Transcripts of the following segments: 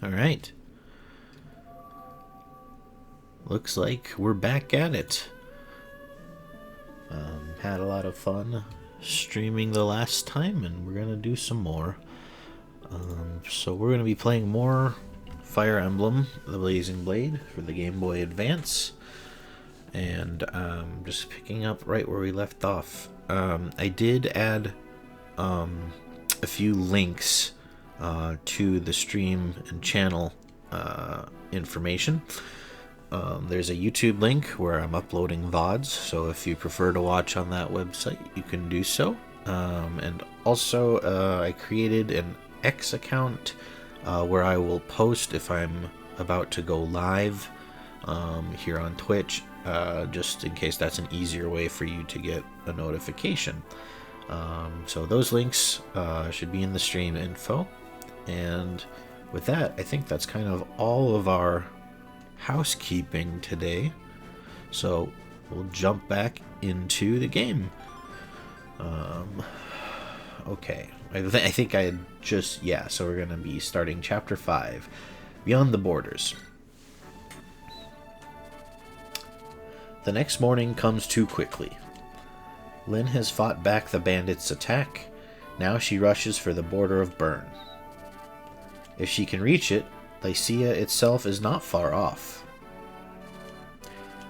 Alright. Looks like we're back at it. Had a lot of fun streaming the last time, and we're going to do some more. So we're going to be playing more Fire Emblem, the Blazing Blade, for the Game Boy Advance. And just picking up right where we left off. I did add a few links to the stream and channel information. There's a YouTube link where I'm uploading VODs, so if you prefer to watch on that website, you can do so. And also, I created an X account where I will post if I'm about to go live here on Twitch, just in case that's an easier way for you to get a notification. So those links should be in the stream info. And with that, I think that's kind of all of our housekeeping today. So we'll jump back into the game. Okay. I think I had just... Yeah, so we're going to be starting Chapter 5, Beyond the Borders. The next morning comes too quickly. Lyn has fought back the bandits' attack. Now she rushes for the border of Bern. If she can reach it, Lycia itself is not far off.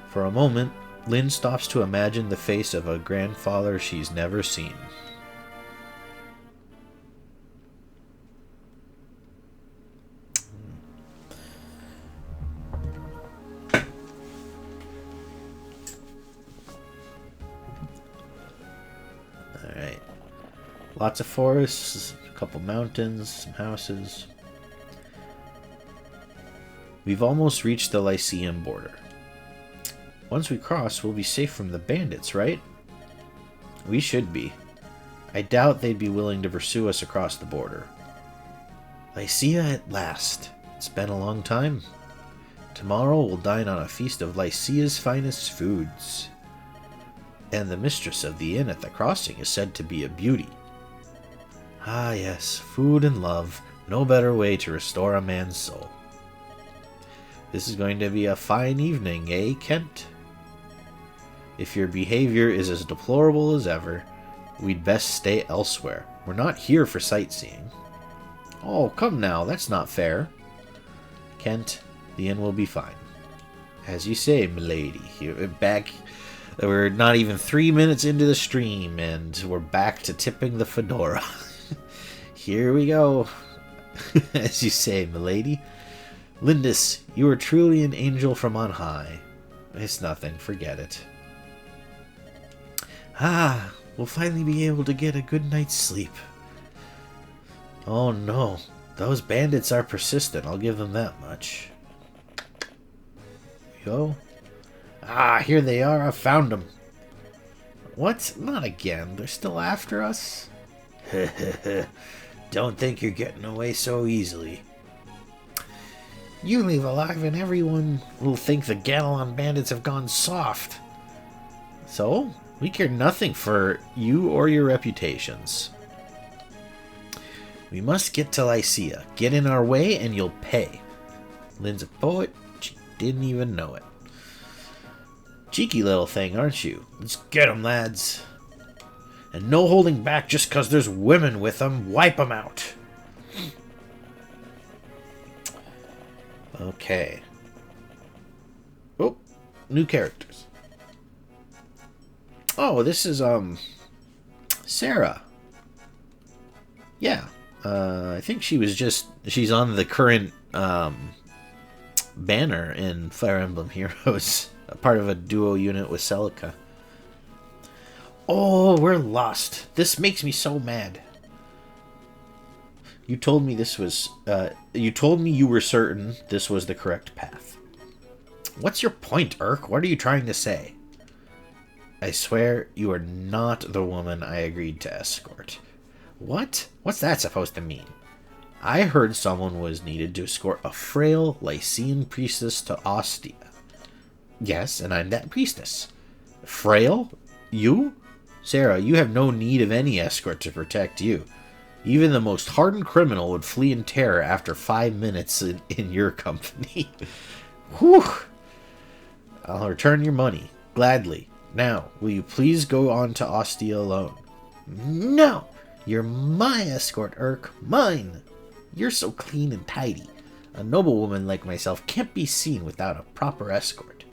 For a moment, Lyn stops to imagine the face of a grandfather she's never seen. Alright. Lots of forests, a couple mountains, some houses. We've almost reached the Lycian border. Once we cross, we'll be safe from the bandits, right? We should be. I doubt they'd be willing to pursue us across the border. Lycia at last. It's been a long time. Tomorrow we'll dine on a feast of Lycia's finest foods. And the mistress of the inn at the crossing is said to be a beauty. Ah yes, food and love. No better way to restore a man's soul. This is going to be a fine evening, eh, Kent? If your behavior is as deplorable as ever, we'd best stay elsewhere. We're not here for sightseeing. Oh, come now, that's not fair. Kent, the inn will be fine. As you say, milady. We're not even 3 minutes into the stream, and we're back to tipping the fedora. Here we go. As you say, milady. Lyndis, you are truly an angel from on high. It's nothing, forget it. Ah, we'll finally be able to get a good night's sleep. Oh no, those bandits are persistent, I'll give them that much. Go. Ah, here they are, I found them. What? Not again, they're still after us? Don't think you're getting away so easily. You leave alive and everyone will think the Gamelon bandits have gone soft. So, we care nothing for you or your reputations. We must get to Lycia. Get in our way and you'll pay. Lyn's a poet. She didn't even know it. Cheeky little thing, aren't you? Let's get 'em, lads. And no holding back just 'cause there's women with 'em. Wipe 'em out. Okay. Oh, new characters. Oh, this is, Sarah. Yeah. I think she's on the current, banner in Fire Emblem Heroes. A part of a duo unit with Celica. Oh, we're lost. This makes me so mad. You told me this was, you told me you were certain this was the correct path. What's your point, Urk? What are you trying to say? I swear you are not the woman I agreed to escort. What? What's that supposed to mean? I heard someone was needed to escort a frail Lycian priestess to Ostia. Yes, and I'm that priestess. Frail? You? Sarah, you have no need of any escort to protect you. Even the most hardened criminal would flee in terror after 5 minutes in your company. Whew! I'll return your money, gladly. Now, will you please go on to Ostia alone? No! You're my escort, Urk. Mine! You're so clean and tidy. A noblewoman like myself can't be seen without a proper escort.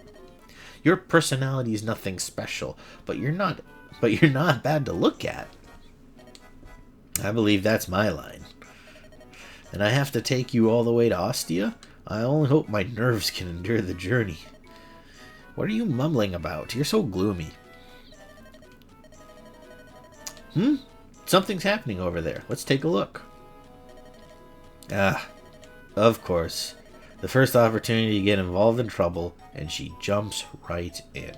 Your personality is nothing special, but you're not bad to look at. I believe that's my line. And I have to take you all the way to Ostia? I only hope my nerves can endure the journey. What are you mumbling about? You're so gloomy. Something's happening over there. Let's take a look. Ah, of course. The first opportunity to get involved in trouble, and she jumps right in.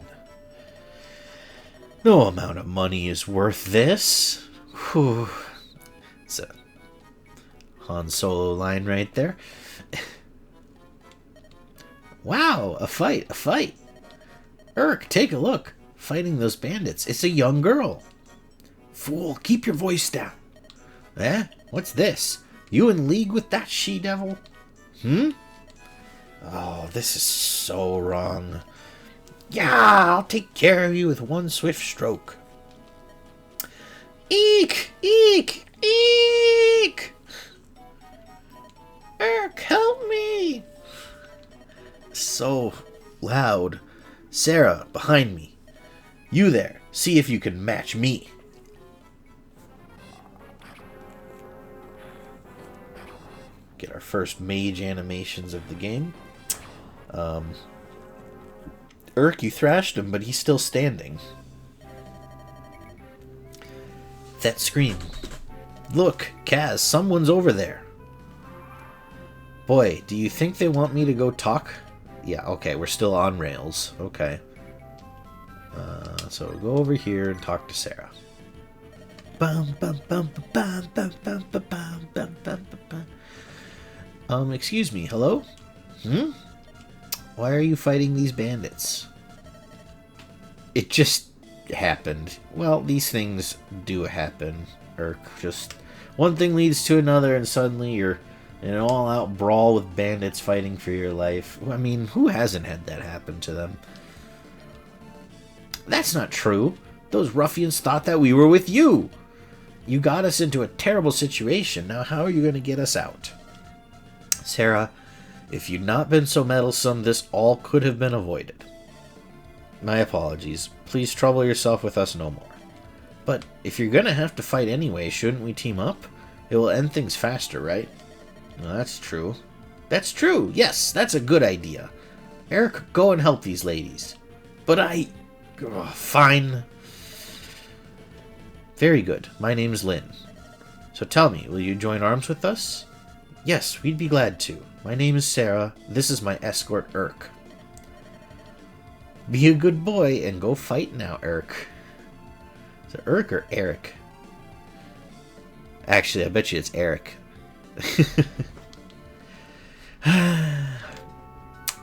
No amount of money is worth this. Whew. It's a Han Solo line right there. Wow, a fight. Urk, take a look. Fighting those bandits. It's a young girl. Fool, keep your voice down. Eh? What's this? You in league with that she-devil? Oh, this is so wrong. Yeah, I'll take care of you with one swift stroke. Eek! Eek! Eek! Urk, help me! So loud. Sarah, behind me. You there, see if you can match me. Get our first mage animations of the game. Urk, you thrashed him, but he's still standing. That scream. Look, Kaz, someone's over there. Boy, do you think they want me to go talk? Yeah, okay, we're still on rails. Okay. So go over here and talk to Sarah. Excuse me, hello? Why are you fighting these bandits? It just happened. Well, these things do happen. Or just one thing leads to another and suddenly you're in an all-out brawl with bandits fighting for your life. I mean, who hasn't had that happen to them? That's not true. Those ruffians thought that we were with you. You got us into a terrible situation. Now how are you going to get us out? Sarah, if you'd not been so meddlesome, this all could have been avoided. My apologies. Please trouble yourself with us no more. But if you're going to have to fight anyway, shouldn't we team up? It will end things faster, right? Well, that's true. That's true. Yes, that's a good idea. Eric, go and help these ladies. But fine. Very good. My name's Lynn. So tell me, will you join arms with us? Yes, we'd be glad to. My name is Sarah. This is my escort, Urk. Be a good boy and go fight now, Urk. Is it Urk or Eric? Actually, I bet you it's Eric.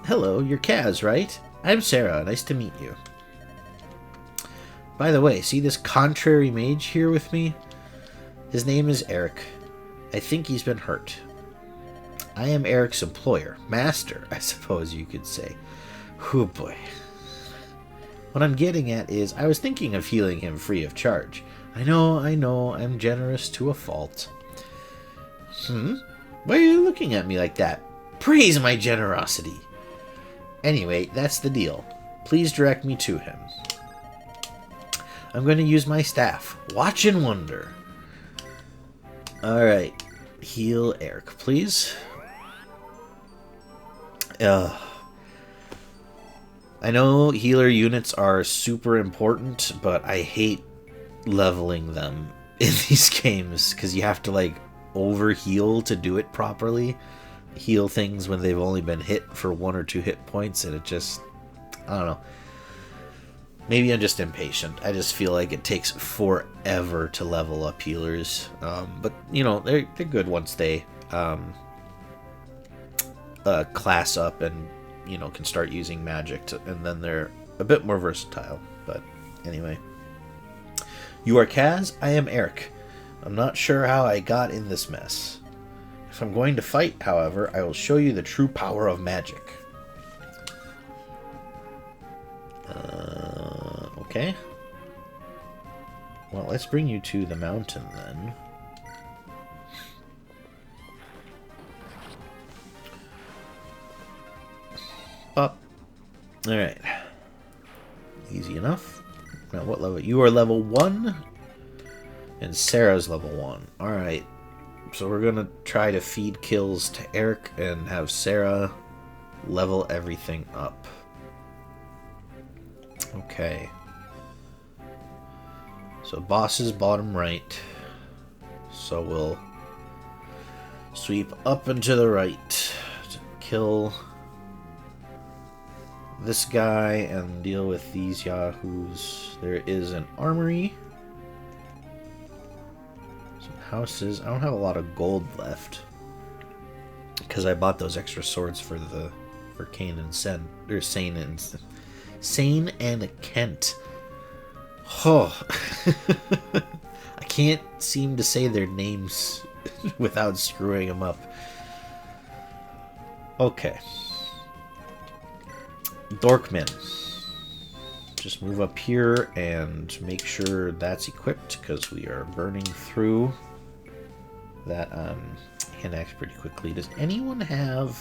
Hello, you're Kaz, right? I'm Sarah. Nice to meet you. By the way, see this contrary mage here with me? His name is Eric. I think he's been hurt. I am Eric's employer. Master, I suppose you could say. Oh boy. What I'm getting at is, I was thinking of healing him free of charge. I know, I'm generous to a fault. Why are you looking at me like that? Praise my generosity. Anyway, that's the deal. Please direct me to him. I'm going to use my staff. Watch and wonder. Alright. Heal Eric, please. I know healer units are super important, but I hate leveling them in these games because you have to like over heal to do it properly. Heal things when they've only been hit for 1 or 2 hit points, and it just, I don't know. Maybe I'm just impatient. I just feel like it takes forever to level up healers. But you know, they're good once they class up and, you know, can start using magic and then they're a bit more versatile. But anyway, you are Kaz, I am Eric. I'm not sure how I got in this mess. If I'm going to fight, however, I will show you the true power of magic. Okay. Well, let's bring you to the mountain then. Up. Alright. Easy enough. Now, what level? You are level 1, and Sarah's level 1. Alright. So we're going to try to feed kills to Eric and have Sarah level everything up. Okay. So boss is bottom right. So we'll sweep up and to the right to kill this guy and deal with these yahoos. There is an armory. Some houses. I don't have a lot of gold left because I bought those extra swords for Kane and Sen, or Sane and Kent. Oh, I can't seem to say their names without screwing them up. Okay. Dorkman. Just move up here and make sure that's equipped because we are burning through that hand axe pretty quickly. Does anyone have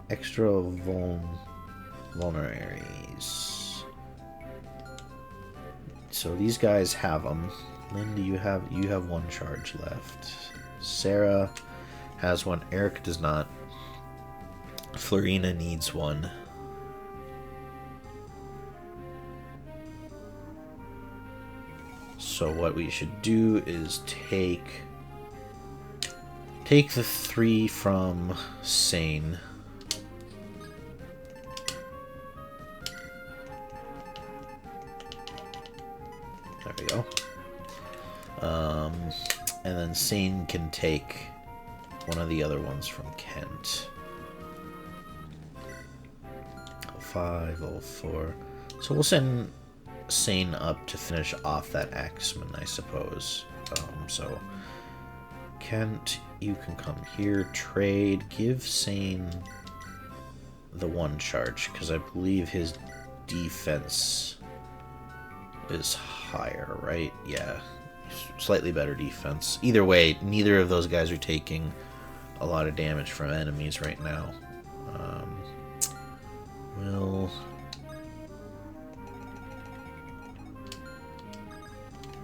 extra vulneraries? So these guys have them. Linda, you have one charge left. Sarah has one. Eric does not. Florina needs one. So what we should do is take the 3 from Sane. There we go. And then Sane can take one of the other ones from Kent. 05, 04. So we'll send Sane up to finish off that axeman, I suppose. So Kent, you can come here, trade, give Sane the 1 charge, because I believe his defense is higher, right? Yeah, slightly better defense. Either way, neither of those guys are taking a lot of damage from enemies right now.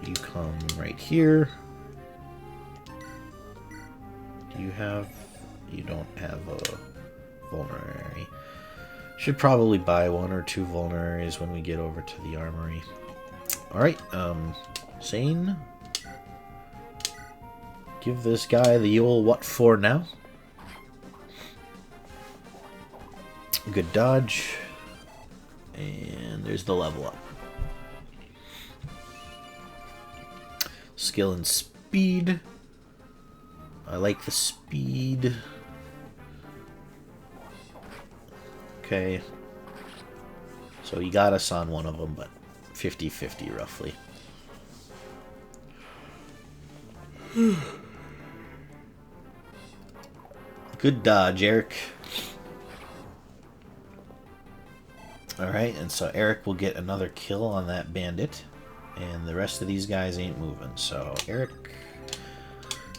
You come right here. You don't have a vulnerary. Should probably buy 1 or 2 vulneraries when we get over to the armory. Alright, Sane. Give this guy the old what for now. Good dodge. And there's the level up. Skill and speed. I like the speed. Okay. So you got us on one of them, but 50-50 roughly. Good dodge, Eric. Alright, and so Eric will get another kill on that bandit. And the rest of these guys ain't moving. So, Eric,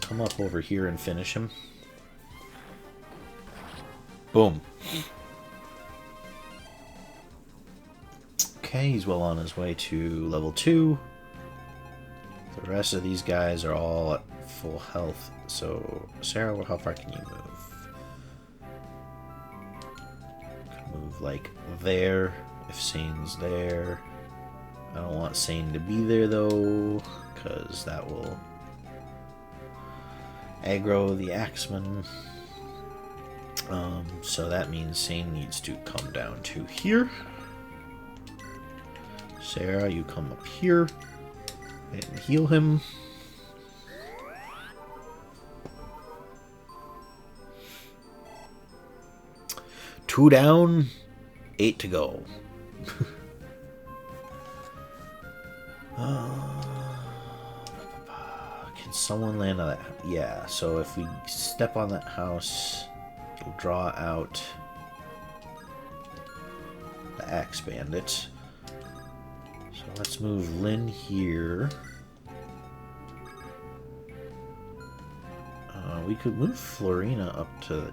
come up over here and finish him. Boom. Okay, he's well on his way to level 2. The rest of these guys are all at full health. So, Sarah, how far can you move? Move like there, if Sane's there. I don't want Sane to be there though, because that will aggro the axeman. So that means Sane needs to come down to here. Sarah, you come up here and heal him. Two down, 8 to go. someone land on that? Yeah, so if we step on that house, it'll draw out the axe bandit. So let's move Lynn here. We could move Florina up to...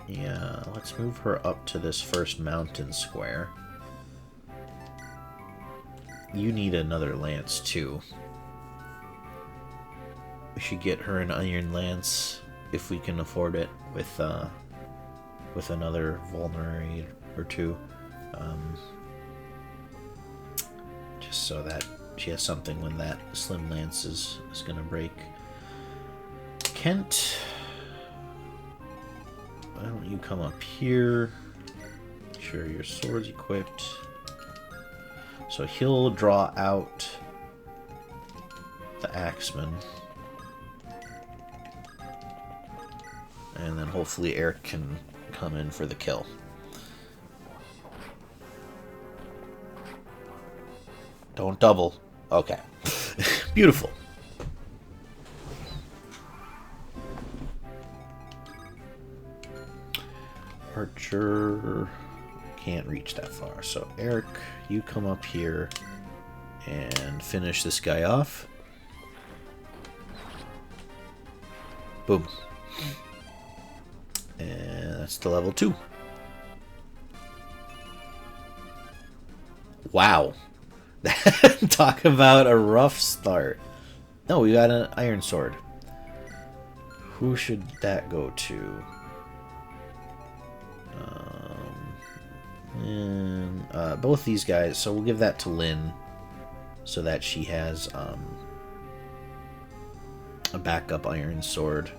Yeah, let's move her up to this first mountain square. You need another lance, too. We should get her an iron lance, if we can afford it, with another vulnerary or two. Just so that she has something when that slim lance is going to break. Kent, why don't you come up here? Make sure your sword's equipped. So he'll draw out the axeman. And then hopefully Eric can come in for the kill. Don't double. Okay. Beautiful. Archer can't reach that far. So Eric, you come up here and finish this guy off. Boom. And that's the level 2. Wow. Talk about a rough start. No, we got an iron sword. Who should that go to? Both these guys. So we'll give that to Lynn, so that she has a backup iron sword.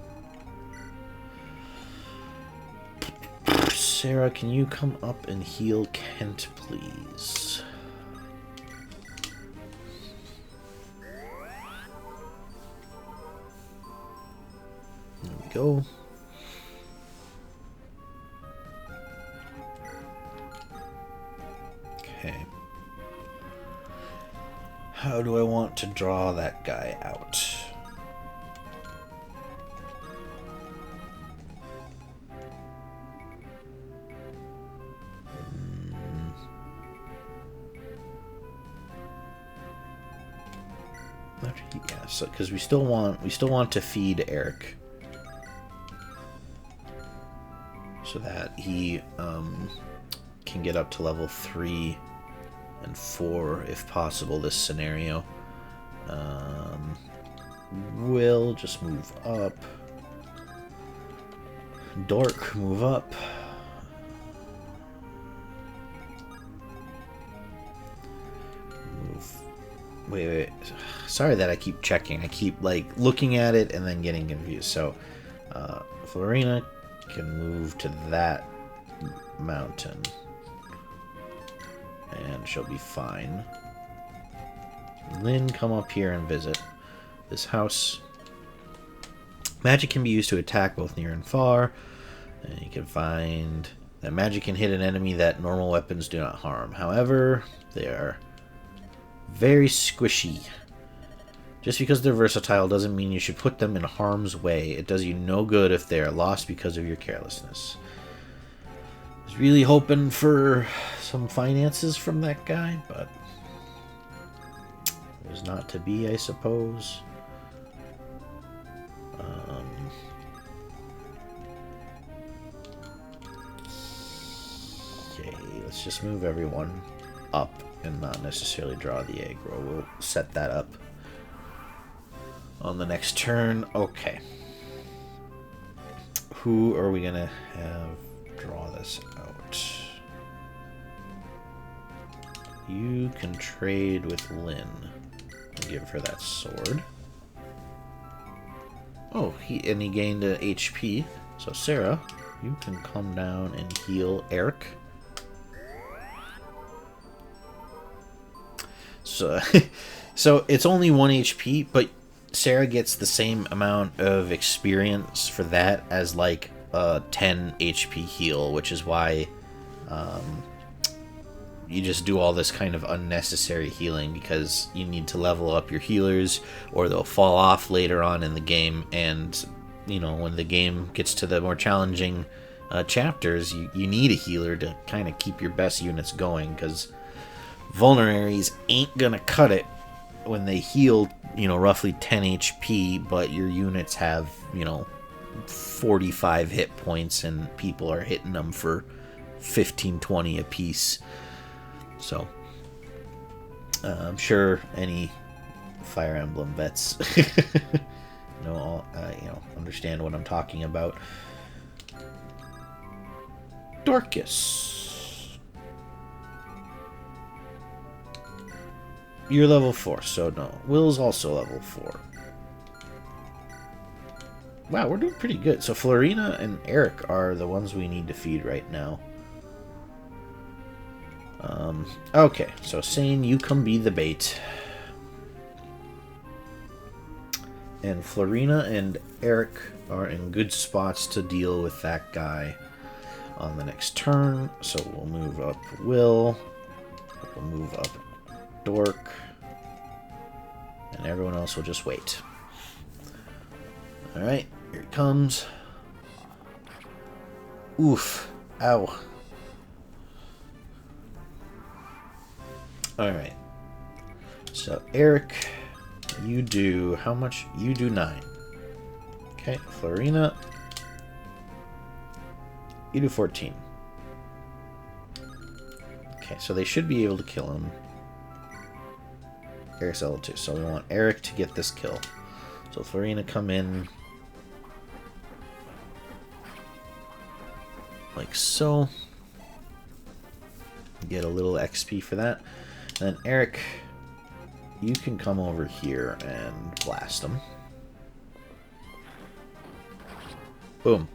Sarah, can you come up and heal Kent, please? There we go. Okay. How do I want to draw that guy out? Yeah, so because we still want to feed Eric, so that he can get up to level 3 and 4 if possible. This scenario. Will just move up. Dork, move up. Move. Wait. Sorry that I keep checking. I keep like looking at it and then getting confused. So, Florina can move to that mountain, and she'll be fine. Lynn, come up here and visit this house. Magic can be used to attack both near and far. And you can find that magic can hit an enemy that normal weapons do not harm. However, they are very squishy. Just because they're versatile doesn't mean you should put them in harm's way. It does you no good if they are lost because of your carelessness. I was really hoping for some finances from that guy, but it was not to be, I suppose. Okay, let's just move everyone up and not necessarily draw the aggro. We'll set that up on the next turn. Okay. Who are we gonna have draw this out? You can trade with Lynn and give her that sword. Oh, he gained a HP. So Sarah, you can come down and heal Eric. So, so it's only 1 HP, but Sarah gets the same amount of experience for that as like a 10 HP heal, which is why you just do all this kind of unnecessary healing because you need to level up your healers or they'll fall off later on in the game. And, you know, when the game gets to the more challenging chapters, you need a healer to kind of keep your best units going, because vulneraries ain't gonna cut it when they heal, you know, roughly 10 HP, but your units have, you know, 45 hit points and people are hitting them for 15-20 apiece. So I'm sure any Fire Emblem vets understand what I'm talking about. Dorcas, you're level 4, so no. Will's also level 4. Wow, we're doing pretty good. So Florina and Eric are the ones we need to feed right now. Okay, so Sane, you come be the bait. And Florina and Eric are in good spots to deal with that guy on the next turn. So we'll move up Will. We'll move up Dork. And everyone else will just wait. Alright, here it comes. Oof. Ow. Alright. So, Eric, you do... How much? You do 9. Okay, Florina, you do 14. Okay, so they should be able to kill him. Eric's level 2, so we want Eric to get this kill. So Florina, come in like so. Get a little XP for that. And then Eric, you can come over here and blast him. Boom.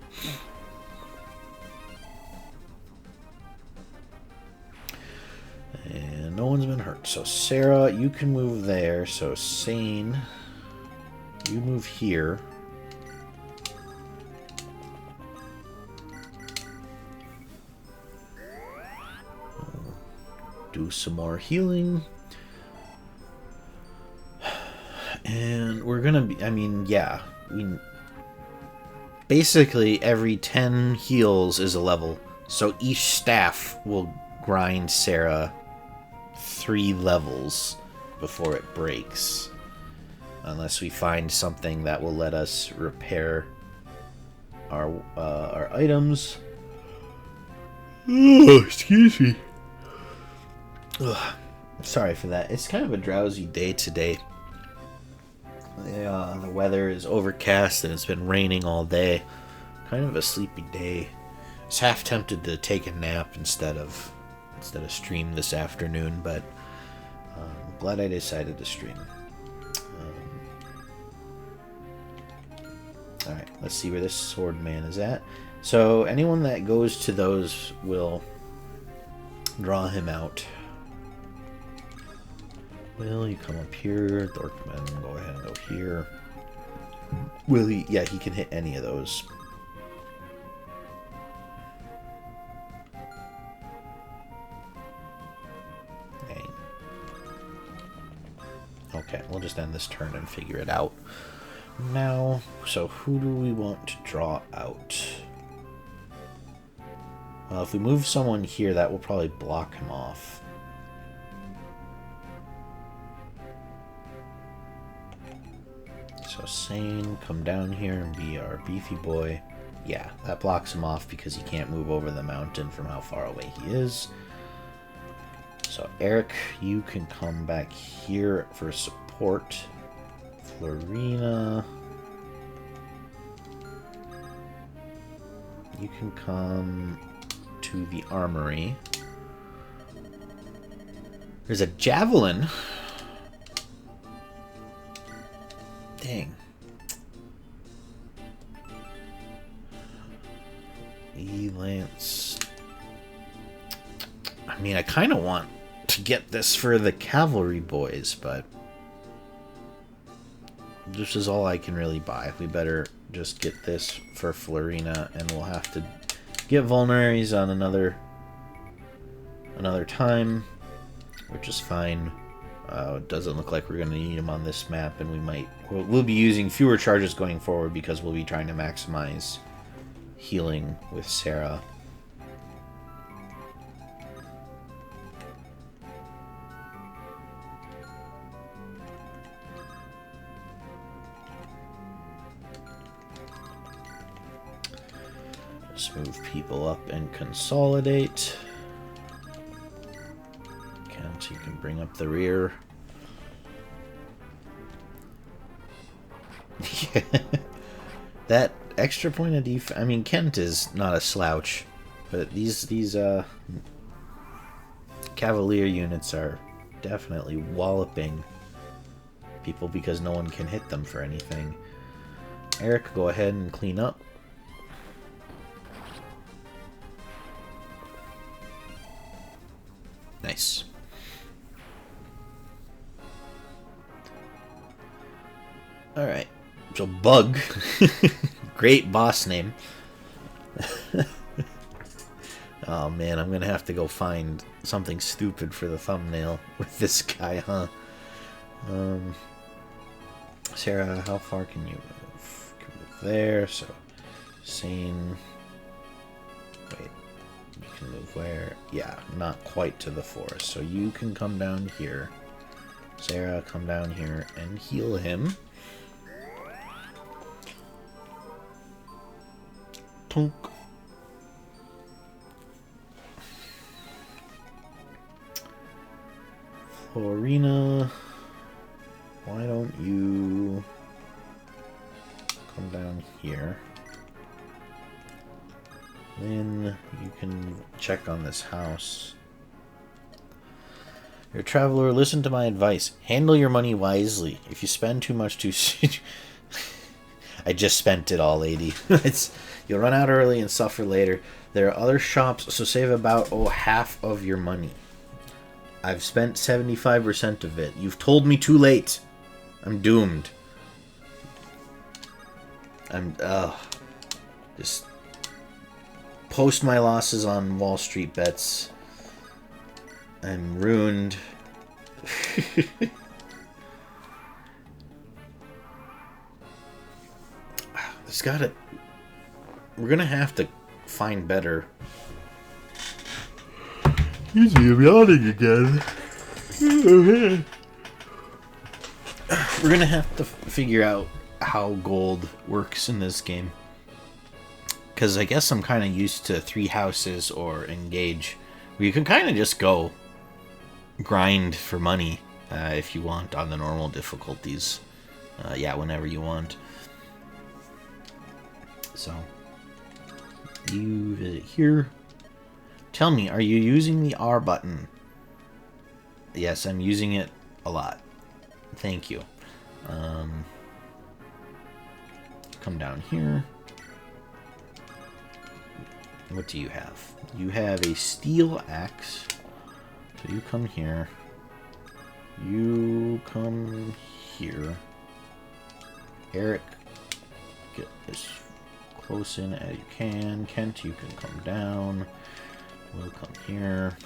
And no one's been hurt. So Sarah, you can move there. So Sane, you move here. Do some more healing. And we're gonna be, I mean, yeah. Basically, every 10 heals is a level. So each staff will grind Sarah 3 levels before it breaks. Unless we find something that will let us repair our items. Oh, excuse me. Ugh, sorry for that. It's kind of a drowsy day today. The weather is overcast and it's been raining all day. Kind of a sleepy day. I was half tempted to take a nap instead of stream this afternoon, but I'm glad I decided to stream. Alright, let's see where this sword man is at. So anyone that goes to those will draw him out. Will, you come up here. Dorkman, go ahead and go here. Will he? Yeah, he can hit any of those. Dang. Okay, we'll just end this turn and figure it out. Now, so who do we want to draw out? Well, if we move someone here, that will probably block him off. So Sane, come down here and be our beefy boy. Yeah, that blocks him off because he can't move over the mountain from how far away he is. So Eric, you can come back here for support. Florina, you can come to the armory. There's a javelin. Dang. E-Lance. I mean, I kind of want to get this for the cavalry boys, but this is all I can really buy. We better just get this for Florina, and we'll have to get vulneraries on another another time, which is fine. It doesn't look like we're going to need them on this map, and we'll be using fewer charges going forward because we'll be trying to maximize healing with Sarah. Let's move people up and consolidate. Kent, you can bring up the rear. That extra point of defense. I mean, Kent is not a slouch, but these Cavalier units are definitely walloping people because no one can hit them for anything. Eric, go ahead and clean up. Nice. Alright. So, Bug. Great boss name. Oh man, I'm gonna have to go find something stupid for the thumbnail with this guy, huh? Sarah, how far can you move? Can move there, so... Sane... Wait. You can move where? Yeah, not quite to the forest. So you can come down here. Sarah, come down here and heal him. Tunk. Florina, why don't you come down here? Then you can check on this house. You're a traveler, listen to my advice. Handle your money wisely. If you spend too much too soon... I just spent it all, lady. You'll run out early and suffer later. There are other shops, so save about, half of your money. I've spent 75% of it. You've told me too late. I'm doomed. Just post my losses on Wall Street bets. I'm ruined. It's gotta... We're gonna have to find better. Excuse me, I'm yawning again. We're gonna have to figure out how gold works in this game. Because I guess I'm kind of used to 3 houses or engage. Where you can kind of just go grind for money if you want on the normal difficulties. Yeah, whenever you want. So, you visit here. Tell me, are you using the R button? Yes, I'm using it a lot. Thank you. Come down here. What do you have? You have a steel axe. So you come here. You come here. Eric, get as close in as you can. Kent, you can come down. We'll come here.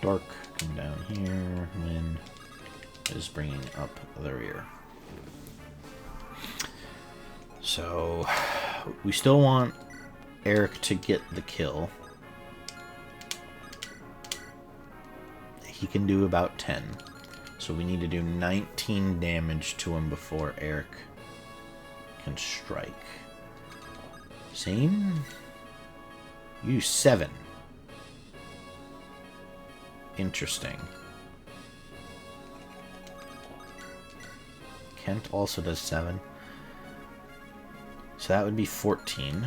Dark, come down here. Lynn is bringing up the rear. So, we still want Eric to get the kill. He can do about 10. So we need to do 19 damage to him before Eric can strike. Same? You 7. Interesting. Kent also does 7. So that would be 14.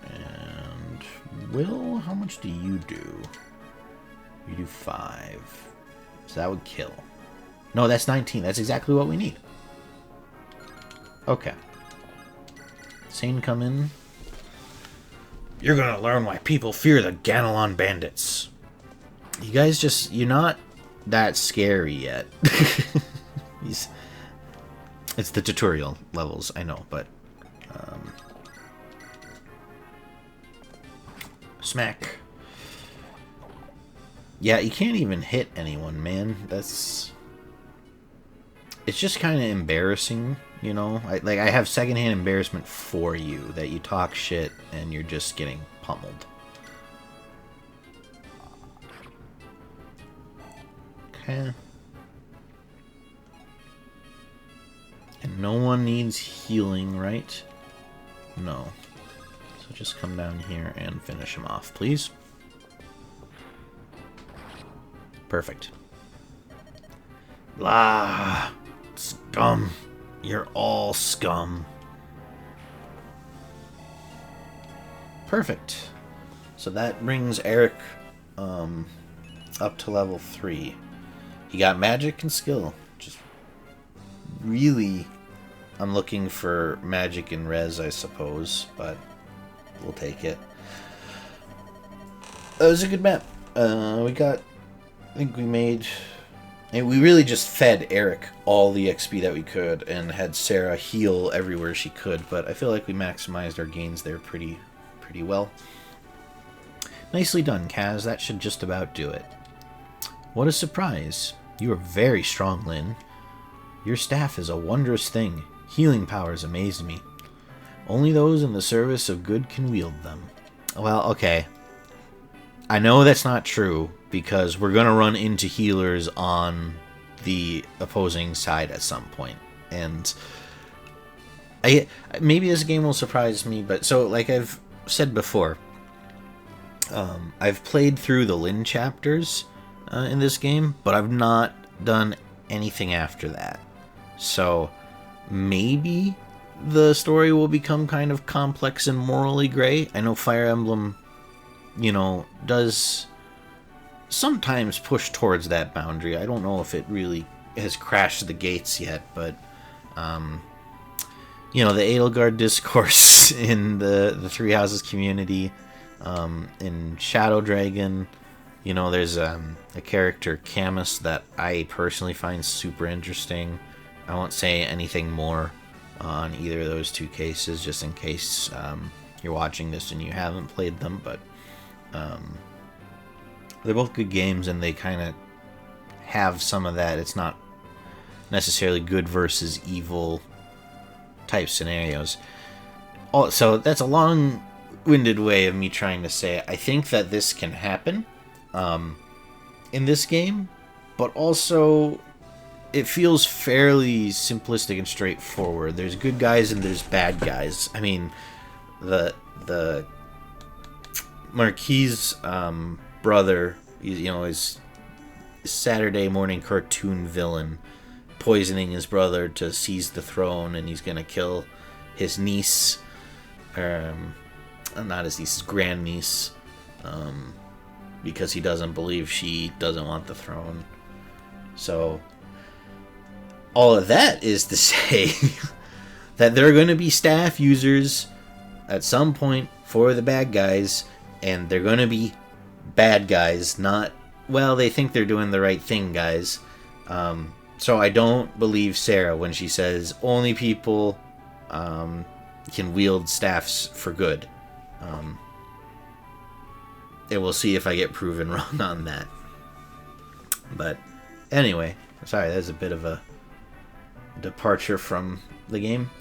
And Will, how much do you do? You do 5. So that would kill. No, that's 19. That's exactly what we need. Okay. Sane, come in. You're gonna learn why people fear the Ganelon bandits. You guys just... You're not that scary yet. It's the tutorial levels, I know, but... Smack. Yeah, you can't even hit anyone, man. That's... It's just kind of embarrassing, you know? I have secondhand embarrassment for you, that you talk shit and you're just getting pummeled. Okay. And no one needs healing, right? No. So just come down here and finish him off, please. Perfect. Blah. Scum. You're all scum. Perfect. So that brings Eric up to level 3. He got magic and skill. Just really, I'm looking for magic and res, I suppose, but we'll take it. That was a good map. We got, I think we made, and we really just fed Eric all the XP that we could and had Sarah heal everywhere she could, but I feel like we maximized our gains there pretty well. Nicely done, Kaz. That should just about do it. What a surprise. You are very strong, Lynn. Your staff is a wondrous thing. Healing powers amaze me. Only those in the service of good can wield them. Well, okay. I know that's not true, because we're going to run into healers on the opposing side at some point. And maybe this game will surprise me, but so, like I've said before, I've played through the Lynn chapters in this game, but I've not done anything after that. So maybe the story will become kind of complex and morally gray. I know Fire Emblem, you know, does sometimes push towards that boundary. I don't know if it really has crashed the gates yet, but you know, the Edelgard discourse in the Three Houses community, in Shadow Dragon, you know, there's a character, Camus, that I personally find super interesting. I won't say anything more on either of those two cases, just in case you're watching this and you haven't played them, but they're both good games, and they kind of have some of that. It's not necessarily good versus evil type scenarios. So that's a long-winded way of me trying to say I think that this can happen in this game, but also it feels fairly simplistic and straightforward. There's good guys and there's bad guys. I mean, the Marquis' brother, you know, is Saturday morning cartoon villain, poisoning his brother to seize the throne, and he's gonna kill his niece, not his niece, his grandniece, because he doesn't believe she doesn't want the throne. So all of that is to say that there are going to be staff users at some point for the bad guys, and they're going to be bad guys, not, well, they think they're doing the right thing guys. So I don't believe Sarah when she says only people can wield staffs for good. And we'll see if I get proven wrong on that. But anyway, sorry, that's a bit of a departure from the game.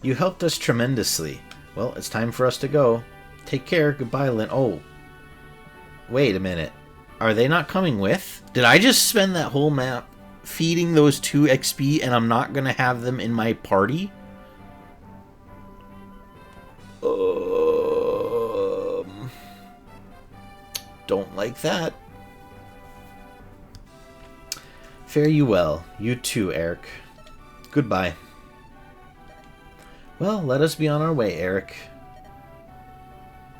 You helped us tremendously. Well, it's time for us to go. Take care. Goodbye, Lynn. Oh, wait a minute. Are they not coming with? Did I just spend that whole map feeding those 2 XP and I'm not going to have them in my party? Don't like that. Fare you well. You too, Eric. Goodbye. Well, let us be on our way, Eric.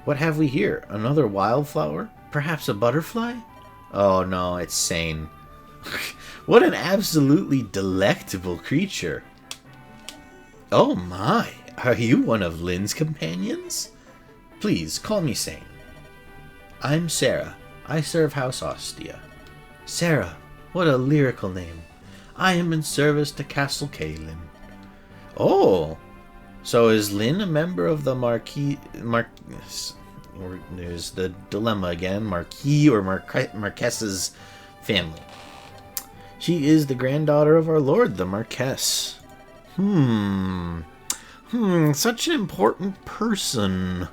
What have we here? Another wildflower? Perhaps a butterfly? Oh no, it's sane. What an absolutely delectable creature. Oh my, are you one of Lynn's companions? Please, call me Sane. I'm Sarah. I serve House Ostia. Sarah, what a lyrical name. I am in service to Castle Caelin. Oh, so is Lynn a member of the there's the dilemma again. Marquis or Marquess's family. She is the granddaughter of our lord, the Marquess. Such an important person.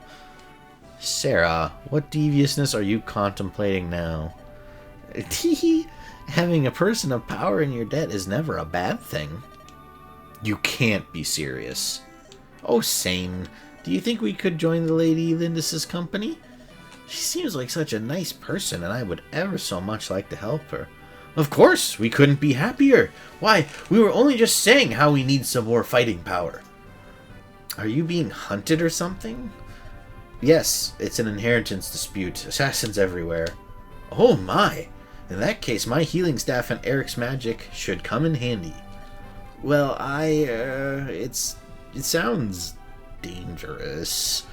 Sarah, what deviousness are you contemplating now? Having a person of power in your debt is never a bad thing. You can't be serious. Oh, sane. Do you think we could join the Lady Lyndis's company? She seems like such a nice person, and I would ever so much like to help her. Of course, we couldn't be happier. Why, we were only just saying how we need some more fighting power. Are you being hunted or something? Yes, it's an inheritance dispute. Assassins everywhere. Oh my! In that case, my healing staff and Eric's magic should come in handy. Well, it sounds dangerous.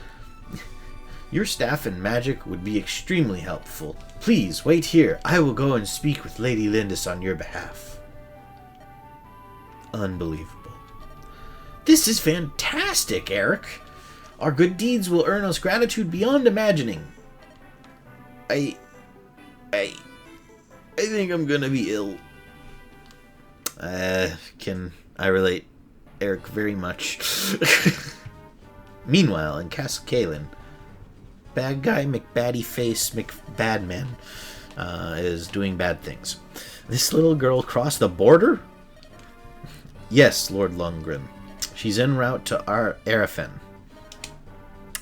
Your staff and magic would be extremely helpful. Please, wait here. I will go and speak with Lady Lyndis on your behalf. Unbelievable. This is fantastic, Eric. Our good deeds will earn us gratitude beyond imagining. I think I'm gonna be ill. Can I relate, Eric, very much. Meanwhile, in Castle Caelin, bad guy McBaddy Face McBadman is doing bad things. This little girl crossed the border? Yes, Lord Lundgren. She's en route to Arafen.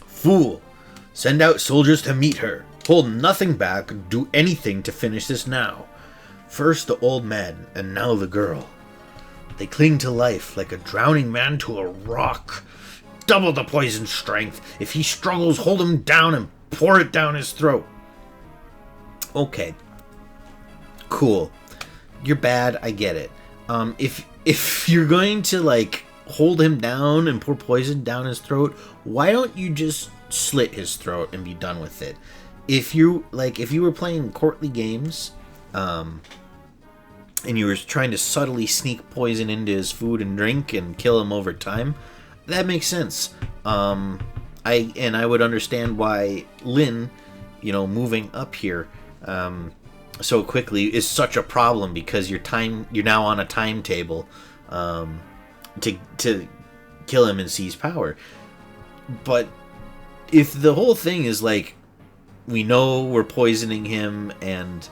Fool! Send out soldiers to meet her. Hold nothing back. Do anything to finish this now. First the old man, and now the girl. They cling to life like a drowning man to a rock. Double the poison's strength. If he struggles, hold him down and pour it down his throat. Okay. Cool. You're bad, I get it. If you're going to, like, hold him down and pour poison down his throat, why don't you just slit his throat and be done with it? If you were playing courtly games, and you were trying to subtly sneak poison into his food and drink and kill him over time, that makes sense. I would understand why Lynn, moving up here so quickly is such a problem, because you're now on a timetable to kill him and seize power. But if the whole thing is like, we know we're poisoning him and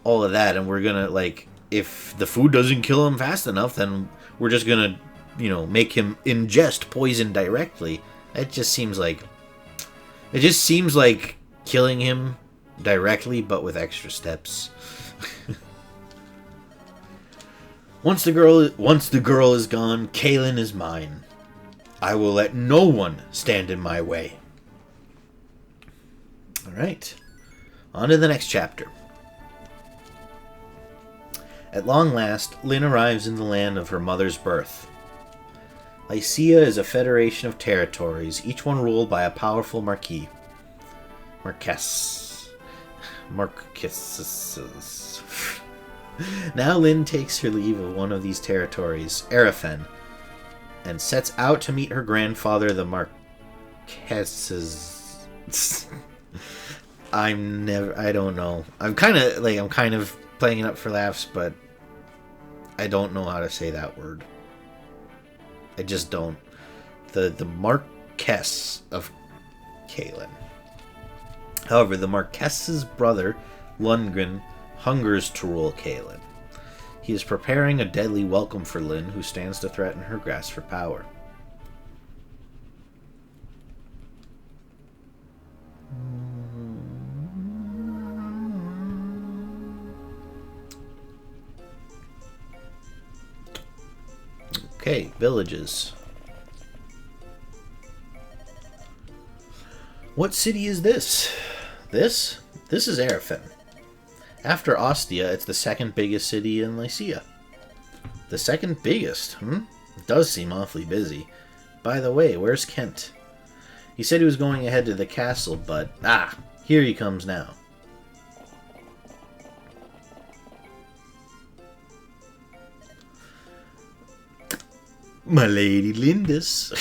all of that, and we're gonna, like, if the food doesn't kill him fast enough, then we're just gonna, make him ingest poison directly. It just seems like killing him directly, but with extra steps. Once the girl is gone, Caelin is mine. I will let no one stand in my way. Alright. On to the next chapter. At long last, Lynn arrives in the land of her mother's birth. Lycia is a federation of territories, each one ruled by a powerful marquis. Marquesses. Now Lynn takes her leave of one of these territories, Arafen, and sets out to meet her grandfather, the Marquesses. I don't know. I'm kind of playing it up for laughs, but I don't know how to say that word. I just don't. The Marquess of Caelin. However, the Marquess's brother, Lundgren, hungers to rule Caelin. He is preparing a deadly welcome for Lynn, who stands to threaten her grasp for power. Okay, villages. What city is this? This is Arafen. After Ostia, it's the second biggest city in Lycia. The second biggest, It does seem awfully busy. By the way, where's Kent? He said he was going ahead to the castle, but here he comes now. My Lady Lyndis,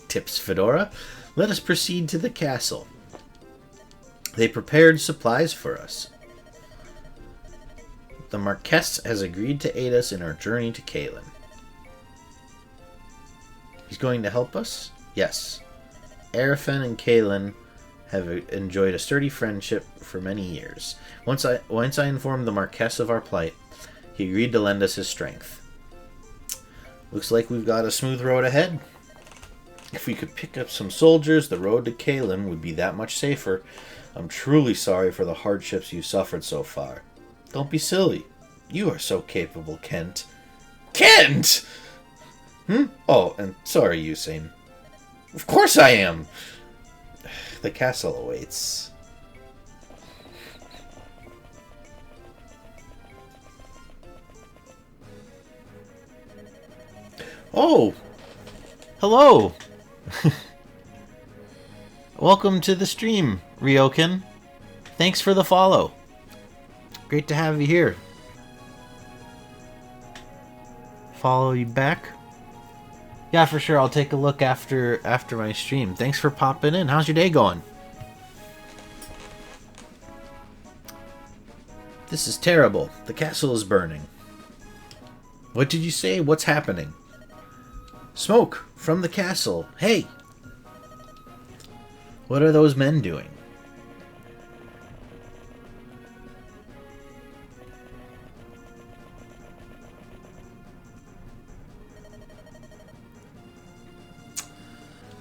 tips Fedora. Let us proceed to the castle. They prepared supplies for us. The Marquess has agreed to aid us in our journey to Kalen. He's going to help us? Yes. Arafen and Kalen have enjoyed a sturdy friendship for many years. Once I informed the Marquess of our plight, he agreed to lend us his strength. Looks like we've got a smooth road ahead. If we could pick up some soldiers, the road to Kalen would be that much safer. I'm truly sorry for the hardships you've suffered so far. Don't be silly. You are so capable, Kent. Kent! Oh, and sorry, Usain. Of course I am! The castle awaits. Oh! Hello! Welcome to the stream, Ryokin. Thanks for the follow. Great to have you here. Follow you back? Yeah, for sure. I'll take a look after my stream. Thanks for popping in. How's your day going? This is terrible. The castle is burning. What did you say? What's happening? Smoke from the castle. Hey! What are those men doing?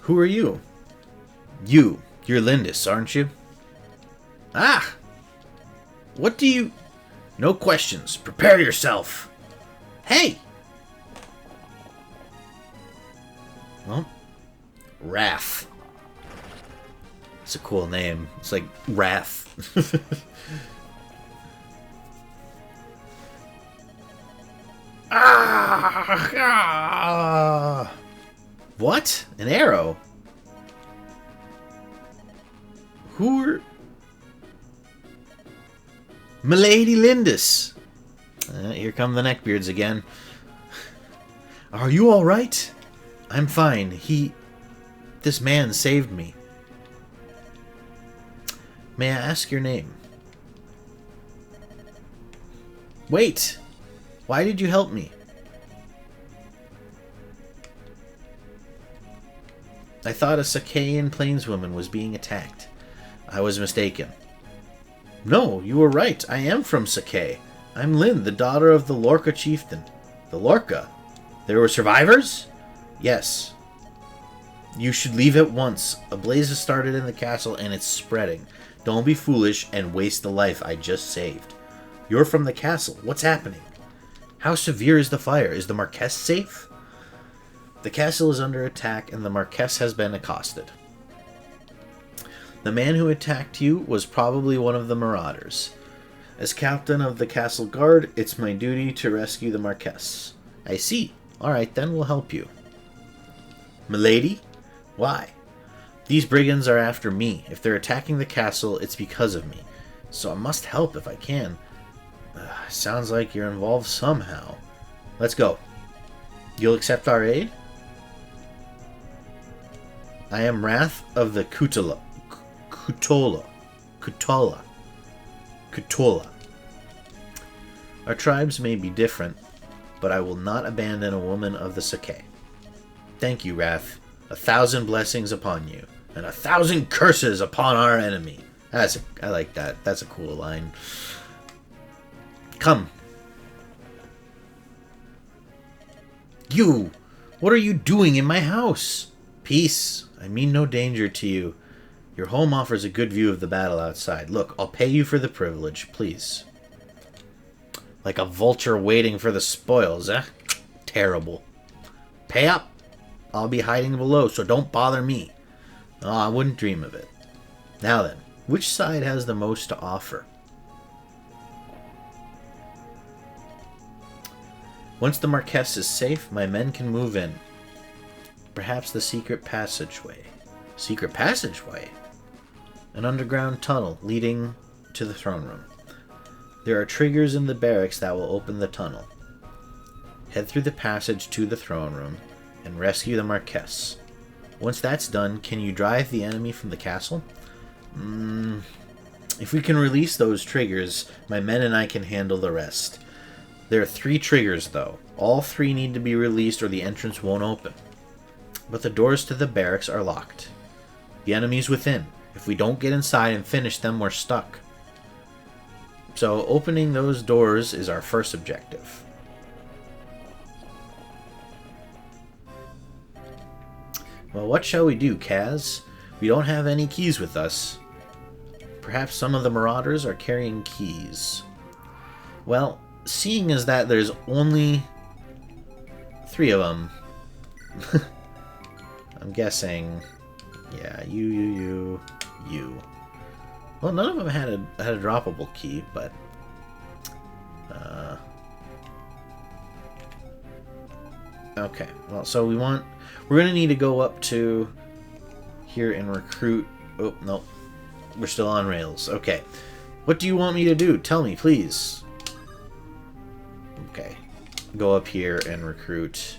Who are you? You're Lyndis, aren't you? Ah! What do you... No questions. Prepare yourself. Hey! Well, Wrath. It's a cool name. It's like Wrath. Ah! What? An arrow? Who are... Milady Lyndis! Here come the neckbeards again. Are you alright? I'm fine. This man saved me. May I ask your name? Wait! Why did you help me? I thought a Sakaean plainswoman was being attacked. I was mistaken. No, you were right. I am from Sakae. I'm Lynn, the daughter of the Lorca chieftain. The Lorca? There were survivors? Yes. You should leave at once. A blaze has started in the castle and it's spreading. Don't be foolish and waste the life I just saved. You're from the castle. What's happening? How severe is the fire? Is the Marquess safe? The castle is under attack and the Marquess has been accosted. The man who attacked you was probably one of the marauders. As captain of the castle guard, it's my duty to rescue the Marquess. I see. Alright, then we'll help you. Milady? Why? These brigands are after me. If they're attacking the castle, it's because of me. So I must help if I can. Sounds like you're involved somehow. Let's go. You'll accept our aid? I am Wrath of the Kutola. Our tribes may be different, but I will not abandon a woman of the Sakae. Thank you, Wrath. 1,000 blessings upon you, and 1,000 curses upon our enemy. I like that. That's a cool line. Come. You! What are you doing in my house? Peace. I mean no danger to you. Your home offers a good view of the battle outside. Look, I'll pay you for the privilege, please. Like a vulture waiting for the spoils, eh? Terrible. Pay up. I'll be hiding below, so don't bother me. Oh, I wouldn't dream of it. Now then, which side has the most to offer? Once the Marquess is safe, my men can move in. Perhaps the secret passageway. Secret passageway? An underground tunnel leading to the throne room. There are triggers in the barracks that will open the tunnel. Head through the passage to the throne room and rescue the Marquess. Once that's done, can you drive the enemy from the castle? If we can release those triggers, my men and I can handle the rest. There are 3 triggers, though. All 3 need to be released or the entrance won't open. But the doors to the barracks are locked. The enemy's within. If we don't get inside and finish them, we're stuck. So opening those doors is our first objective. Well, what shall we do, Kaz? We don't have any keys with us. Perhaps some of the marauders are carrying keys. Well, seeing as that there's only 3 of them, I'm guessing, yeah, you. Well, none of them had a droppable key, but okay. Well, so we're gonna need to go up to here and recruit. Oh no, we're still on rails. Okay, what do you want me to do? Tell me, please. Okay, go up here and recruit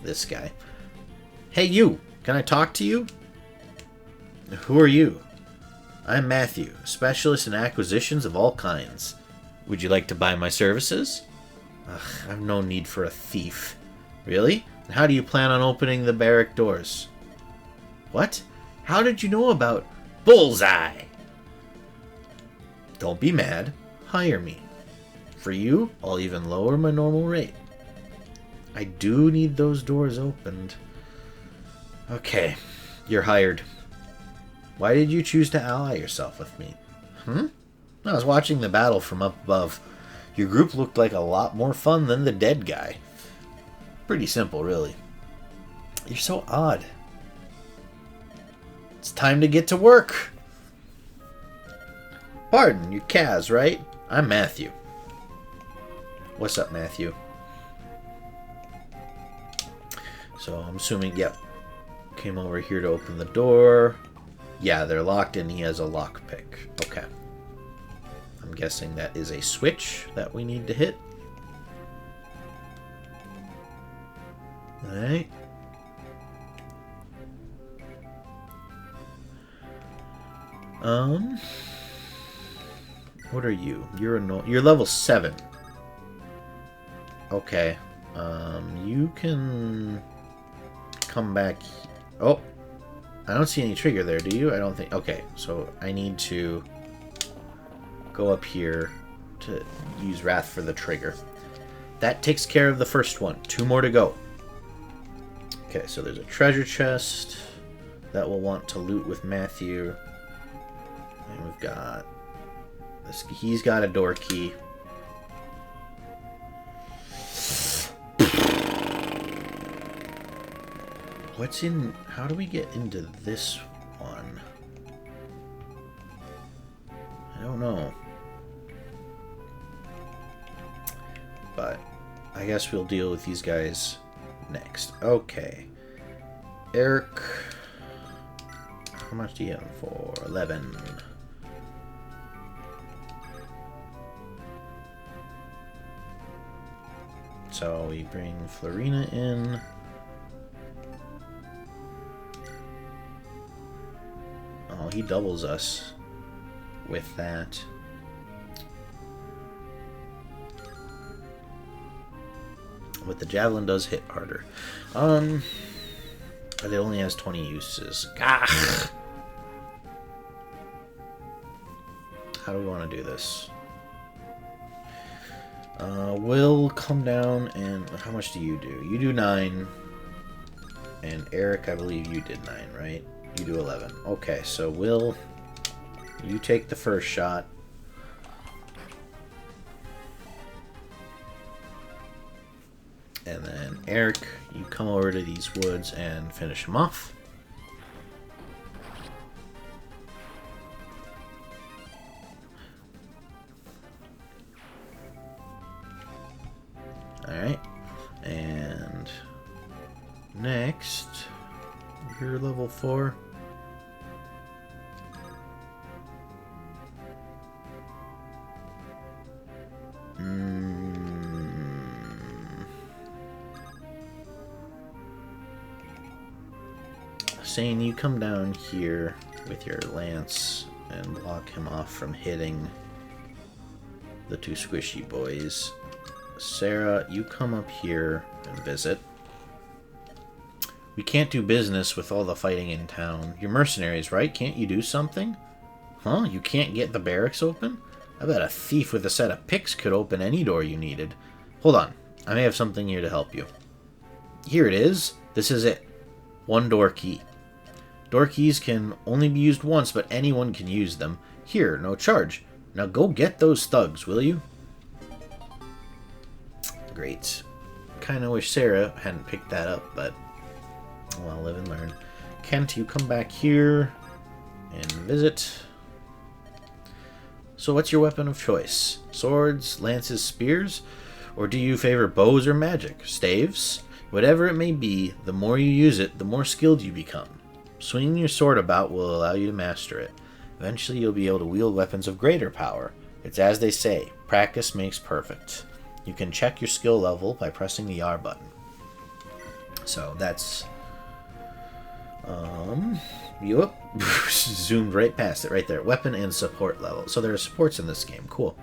this guy. Hey, you! Can I talk to you? Who are you? I'm Matthew, specialist in acquisitions of all kinds. Would you like to buy my services? Ugh, I've no need for a thief. Really? And how do you plan on opening the barrack doors? What? How did you know about Bullseye? Don't be mad. Hire me. For you, I'll even lower my normal rate. I do need those doors opened. Okay, you're hired. Why did you choose to ally yourself with me? I was watching the battle from up above. Your group looked like a lot more fun than the dead guy. Pretty simple, really. You're so odd. It's time to get to work. Pardon, you're Kaz, right? I'm Matthew. What's up, Matthew? So I'm assuming, yep. Came over here to open the door. Yeah, they're locked and he has a lockpick. Okay. I'm guessing that is a switch that we need to hit. Alright. What are you? You're level 7. Okay. You can come back. Oh, I don't see any trigger there, do you? I don't think. Okay, so I need to go up here to use Wrath for the trigger. That takes care of the first one. 2 more to go. Okay, so there's a treasure chest that we'll want to loot with Matthew. And we've got this. He's got a door key. What's in... How do we get into this one? I don't know. But I guess we'll deal with these guys next. Okay. Eric. How much do you have for? 11. So we bring Florina in. Oh, he doubles us with that. But the javelin does hit harder. But it only has 20 uses. Gah! How do we want to do this? We'll come down and... How much do? You do 9. And Eric, I believe you did 9, right? You do 11. Okay, so Will, you take the first shot. And then Eric, you come over to these woods and finish him off. Alright. And next, you're level 4. Saying you come down here with your lance and block him off from hitting the two squishy boys. Sarah, you come up here and visit. We can't do business with all the fighting in town. You're mercenaries, right? Can't you do something? Huh? You can't get the barracks open? I bet a thief with a set of picks could open any door you needed. Hold on. I may have something here to help you. Here it is. This is it. One door key. Door keys can only be used once, but anyone can use them. Here, no charge. Now go get those thugs, will you? Great. Kinda wish Sarah hadn't picked that up, but well, live and learn. Kent, you come back here and visit. So what's your weapon of choice? Swords, lances, spears? Or do you favor bows or magic? Staves? Whatever it may be, the more you use it, the more skilled you become. Swinging your sword about will allow you to master it. Eventually you'll be able to wield weapons of greater power. It's as they say, practice makes perfect. You can check your skill level by pressing the R button. So that's... Yup. Zoomed right past it, right there. Weapon and support level. So there are supports in this game. Cool.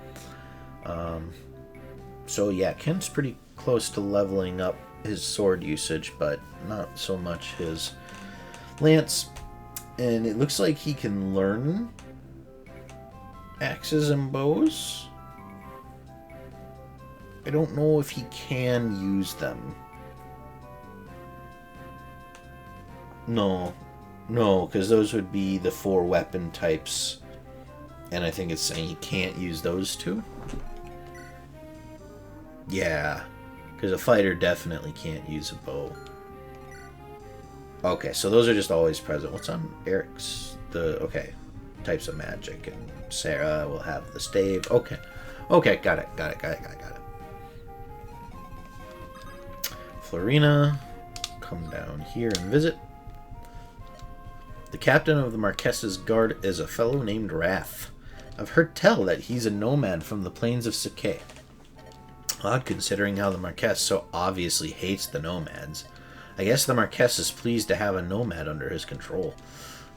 So yeah, Kent's pretty close to leveling up his sword usage, but not so much his lance. And it looks like he can learn axes and bows. I don't know if he can use them. No, because those would be the 4 weapon types. And I think it's saying he can't use those 2. Yeah, because a fighter definitely can't use a bow. Okay, so those are just always present. What's on Eric's? Okay, types of magic. And Sarah will have the stave. Okay, got it. Florina, come down here and visit. The captain of the Marquess's guard is a fellow named Wrath. I've heard tell that he's a nomad from the plains of Sakay. Odd considering how the Marquess so obviously hates the nomads. I guess the Marquess is pleased to have a nomad under his control.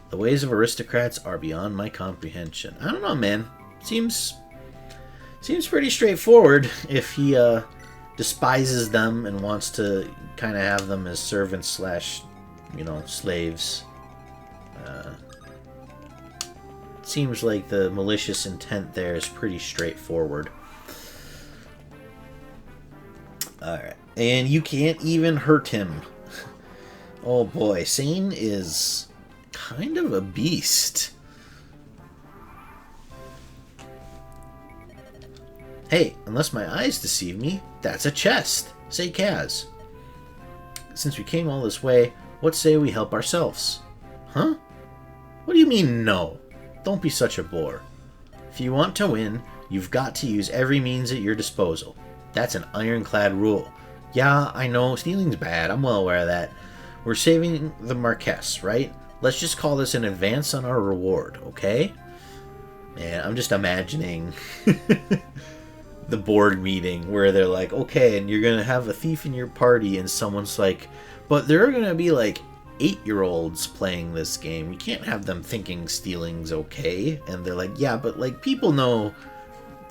The ways of aristocrats are beyond my comprehension. I don't know, man. Seems pretty straightforward if he despises them and wants to kind of have them as servants slash, slaves. Seems like the malicious intent there is pretty straightforward. Alright. And you can't even hurt him. Oh boy, Sane is kind of a beast. Hey, unless my eyes deceive me, that's a chest. Say, Kaz. Since we came all this way, what say we help ourselves? Huh? What do you mean, no? Don't be such a bore. If you want to win, you've got to use every means at your disposal. That's an ironclad rule. Yeah, I know, stealing's bad, I'm well aware of that. We're saving the Marquess, right? Let's just call this an advance on our reward, okay? Man, I'm just imagining the board meeting where they're like, okay, and you're gonna have a thief in your party, and someone's like, but there are gonna be like 8-year-olds playing this game. We can't have them thinking stealing's okay. And they're like, yeah, but like people know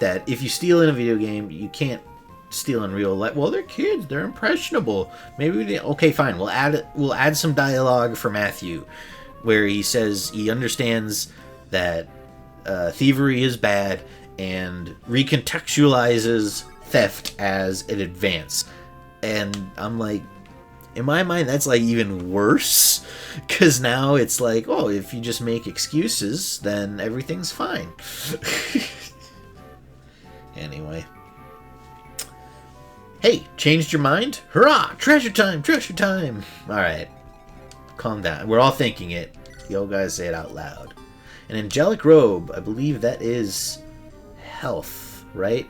that if you steal in a video game, you can't steal in real life. Well, they're kids, they're impressionable. Maybe okay, fine. We'll add some dialogue for Matthew where he says he understands that thievery is bad and recontextualizes theft as an advance. And I'm like, in my mind, that's like even worse, because now it's like, oh, if you just make excuses, then everything's fine. Anyway. Hey, changed your mind? Hurrah! Treasure time! Treasure time! Alright. Calm down. We're all thinking it. You guys say it out loud. An angelic robe. I believe that is health, right?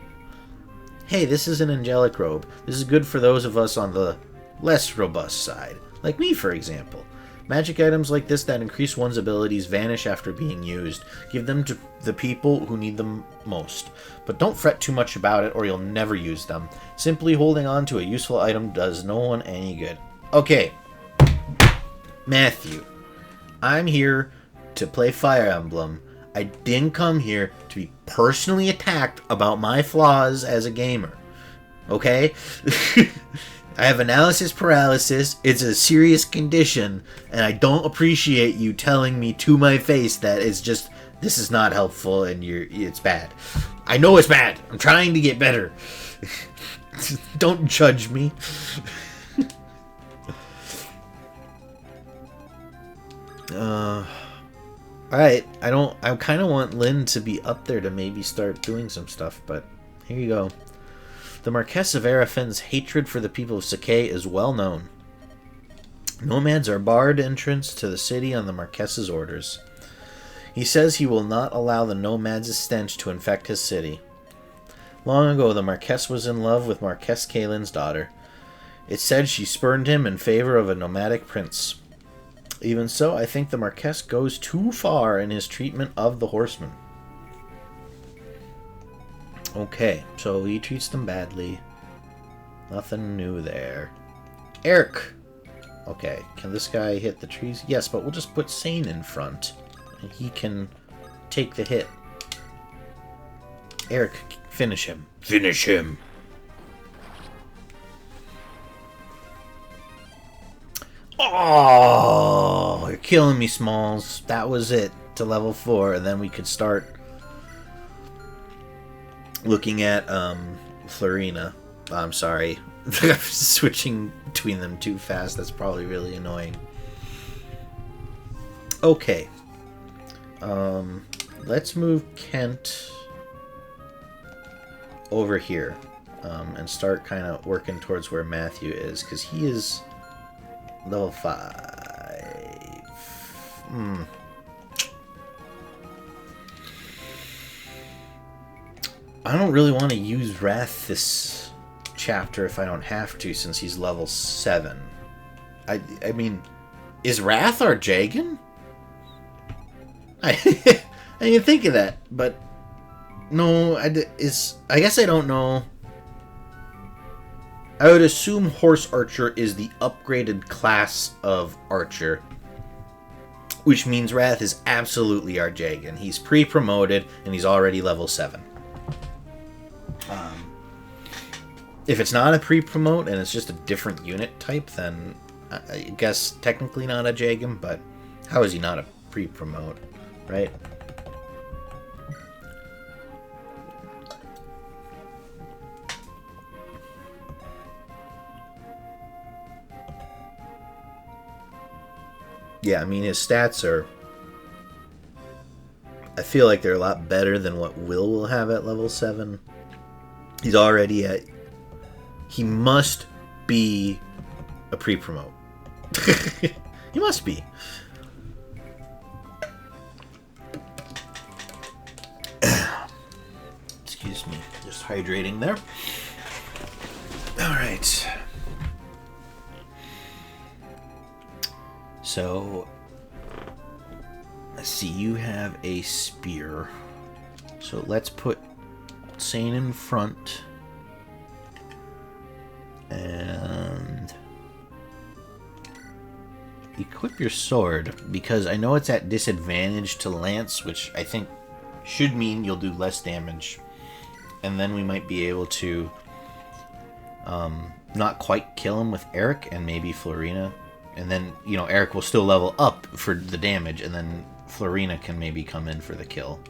Hey, this is an angelic robe. This is good for those of us on the less robust side. Like me, for example. Magic items like this that increase one's abilities vanish after being used. Give them to the people who need them most. But don't fret too much about it or you'll never use them. Simply holding on to a useful item does no one any good. Okay. Matthew. I'm here to play Fire Emblem. I didn't come here to be personally attacked about my flaws as a gamer. Okay? I have analysis paralysis. It's a serious condition, and I don't appreciate you telling me to my face that it's just, this is not helpful and it's bad. I know it's bad. I'm trying to get better. Don't judge me. Alright, I kind of want Lynn to be up there to maybe start doing some stuff, but here you go. The Marquess of Arafen's hatred for the people of Sakai is well known. Nomads are barred entrance to the city on the Marquess's orders. He says he will not allow the nomads' stench to infect his city. Long ago, the Marquess was in love with Marquess Kalin's daughter. It said she spurned him in favor of a nomadic prince. Even so, I think the Marquess goes too far in his treatment of the horsemen. Okay, so he treats them badly. Nothing new there. Eric! Okay, can this guy hit the trees? Yes, but we'll just put Sane in front. And he can take the hit. Eric, finish him. Finish him! Oh, you're killing me, Smalls. That was it to level 4, and then we could start looking at Florina. I'm sorry. I'm switching between them too fast. That's probably really annoying. Okay. Let's move Kent over here and start kind of working towards where Matthew is, because he is level 5. I don't really want to use Wrath this chapter if I don't have to, since he's level 7. I mean, is Wrath our Jagan? I didn't think of that, but no, I guess I don't know. I would assume Horse Archer is the upgraded class of Archer, which means Wrath is absolutely our Jagan. He's pre-promoted, and he's already level 7. If it's not a pre-promote, and it's just a different unit type, then I guess technically not a Jagan, but how is he not a pre-promote, right? Yeah, I mean, his stats are... I feel like they're a lot better than what Will have at level 7. He's already at... He must be a pre-promote. He must be. Excuse me. Just hydrating there. Alright. So, let's see, you have a spear. So let's put Sane in front. And equip your sword, because I know it's at disadvantage to Lance, which I think should mean you'll do less damage. And then we might be able to not quite kill him with Eric and maybe Florina. And then, you know, Eric will still level up for the damage, and then Florina can maybe come in for the kill.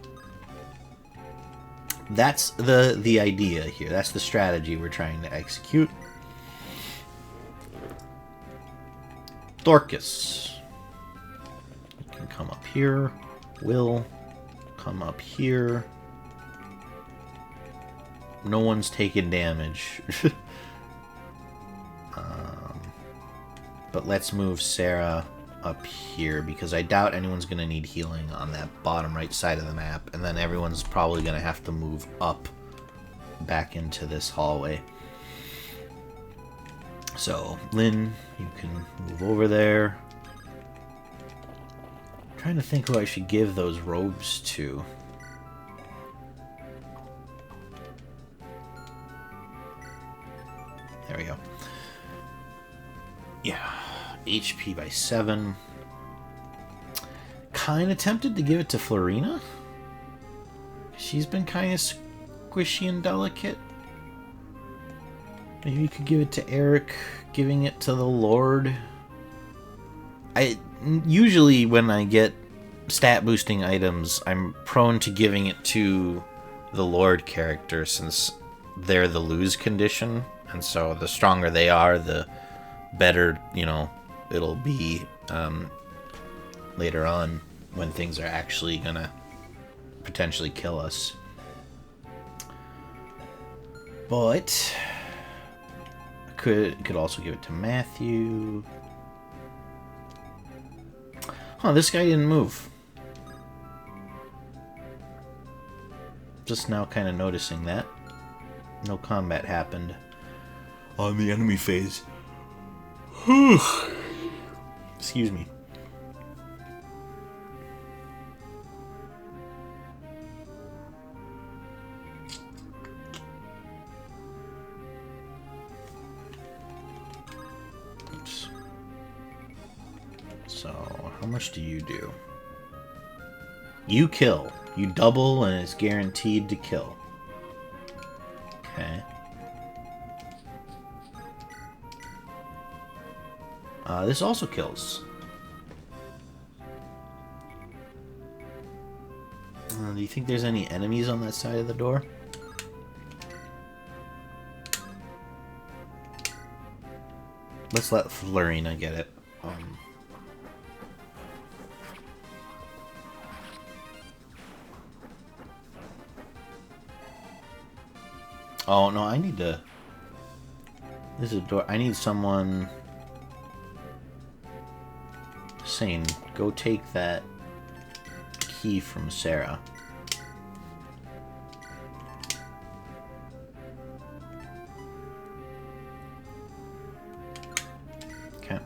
That's the idea here. That's the strategy we're trying to execute. Dorcas. You can come up here. Will come up here. No one's taking damage. But let's move Sarah up here, because I doubt anyone's going to need healing on that bottom right side of the map, and then everyone's probably going to have to move up back into this hallway. So, Lynn, you can move over there. I'm trying to think who I should give those robes to. There we go. Yeah, HP by 7. Kinda tempted to give it to Florina. She's been kind of squishy and delicate. Maybe you could give it to Eric, giving it to the Lord. Usually when I get stat boosting items, I'm prone to giving it to the Lord character since they're the lose condition, and so the stronger they are, the better, you know, it'll be later on when things are actually gonna potentially kill us. But could also give it to Matthew. Huh, this guy didn't move. Just now kind of noticing that. No combat happened on the enemy phase. Excuse me. Oops. So, how much do you do? You kill. You double and it's guaranteed to kill. Okay. This also kills. Do you think there's any enemies on that side of the door? Let's let Florina get it. Oh no, I need to... This is a door. I need someone... Saying, go take that key from Sarah. Okay.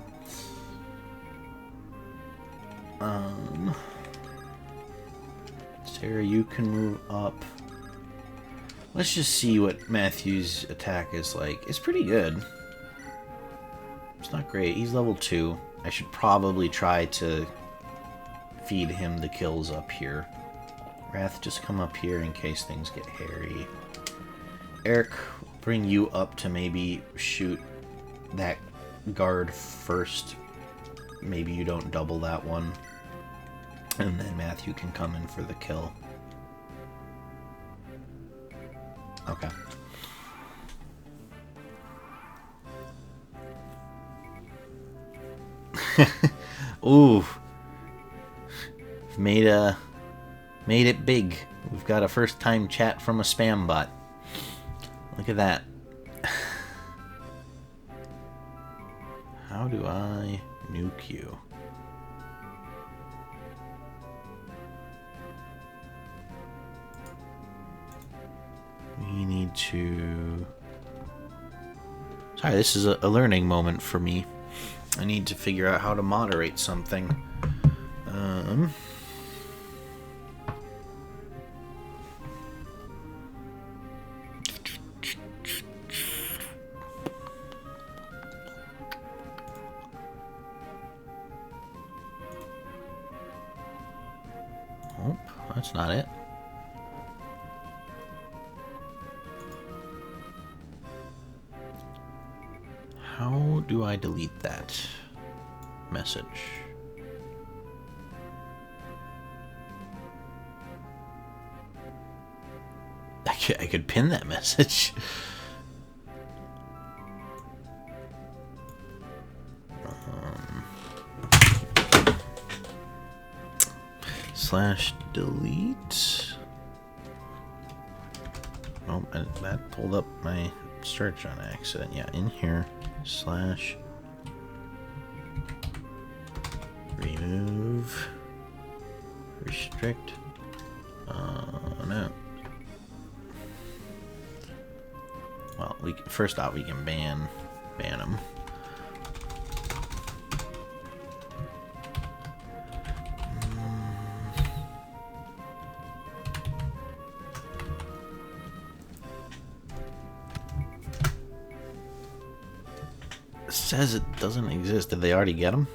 Sarah, you can move up. Let's just see what Matthew's attack is like. It's pretty good. It's not great. He's level 2. I should probably try to feed him the kills up here. Wrath, just come up here in case things get hairy. Eric, bring you up to maybe shoot that guard first. Maybe you don't double that one. And then Matthew can come in for the kill. Okay. Ooh. Made it big. We've got a first time chat from a spam bot. Look at that. How do I nuke you? We need to... Sorry, this is a learning moment for me. I need to figure out how to moderate something. Oh, that's not it. How do I delete that message? I could pin that message. Slash delete. Oh, and that pulled up my search on accident. Yeah, in here. Slash remove restrict. No. Well, first off we can ban them. Says it doesn't exist. Did they already get them?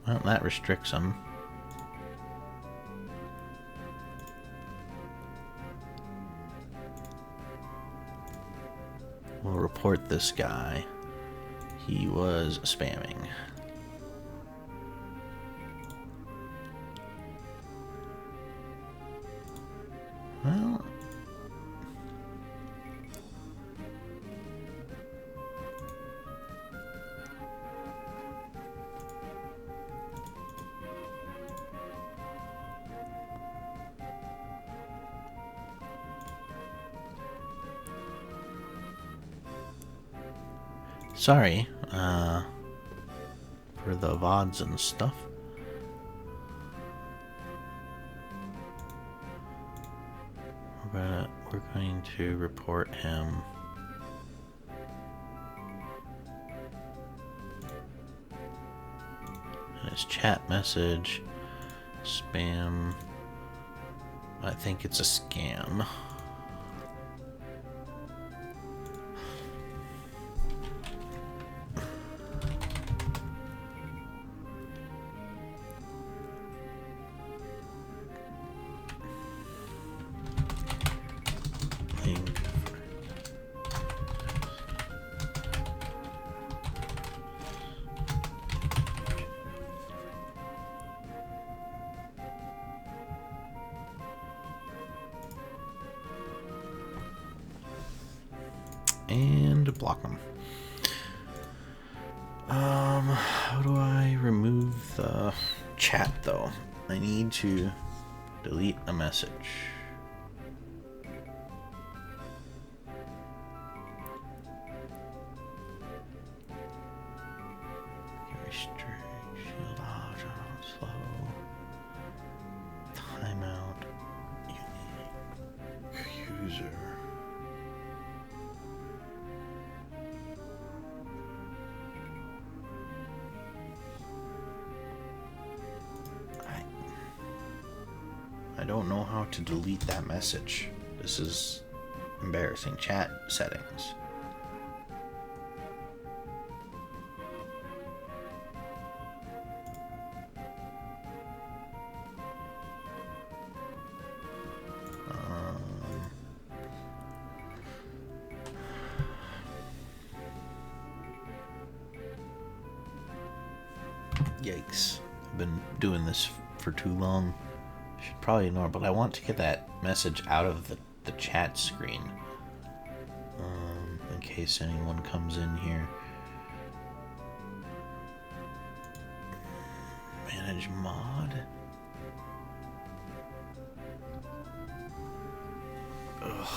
Well, that restricts them. We'll report this guy. He was spamming. Well, sorry, for the VODs and stuff. We're going to report him. And his chat message, spam. I think it's a scam. And block them. How do I remove the chat though? I need to delete a message. Restrict, shield off, slow, timeout, user. I don't know how to delete that message. This is embarrassing. Chat settings. Yikes. I've been doing this for too long. Should probably ignore, but I want to get that message out of the chat screen. In case anyone comes in here. Manage mod. Ugh.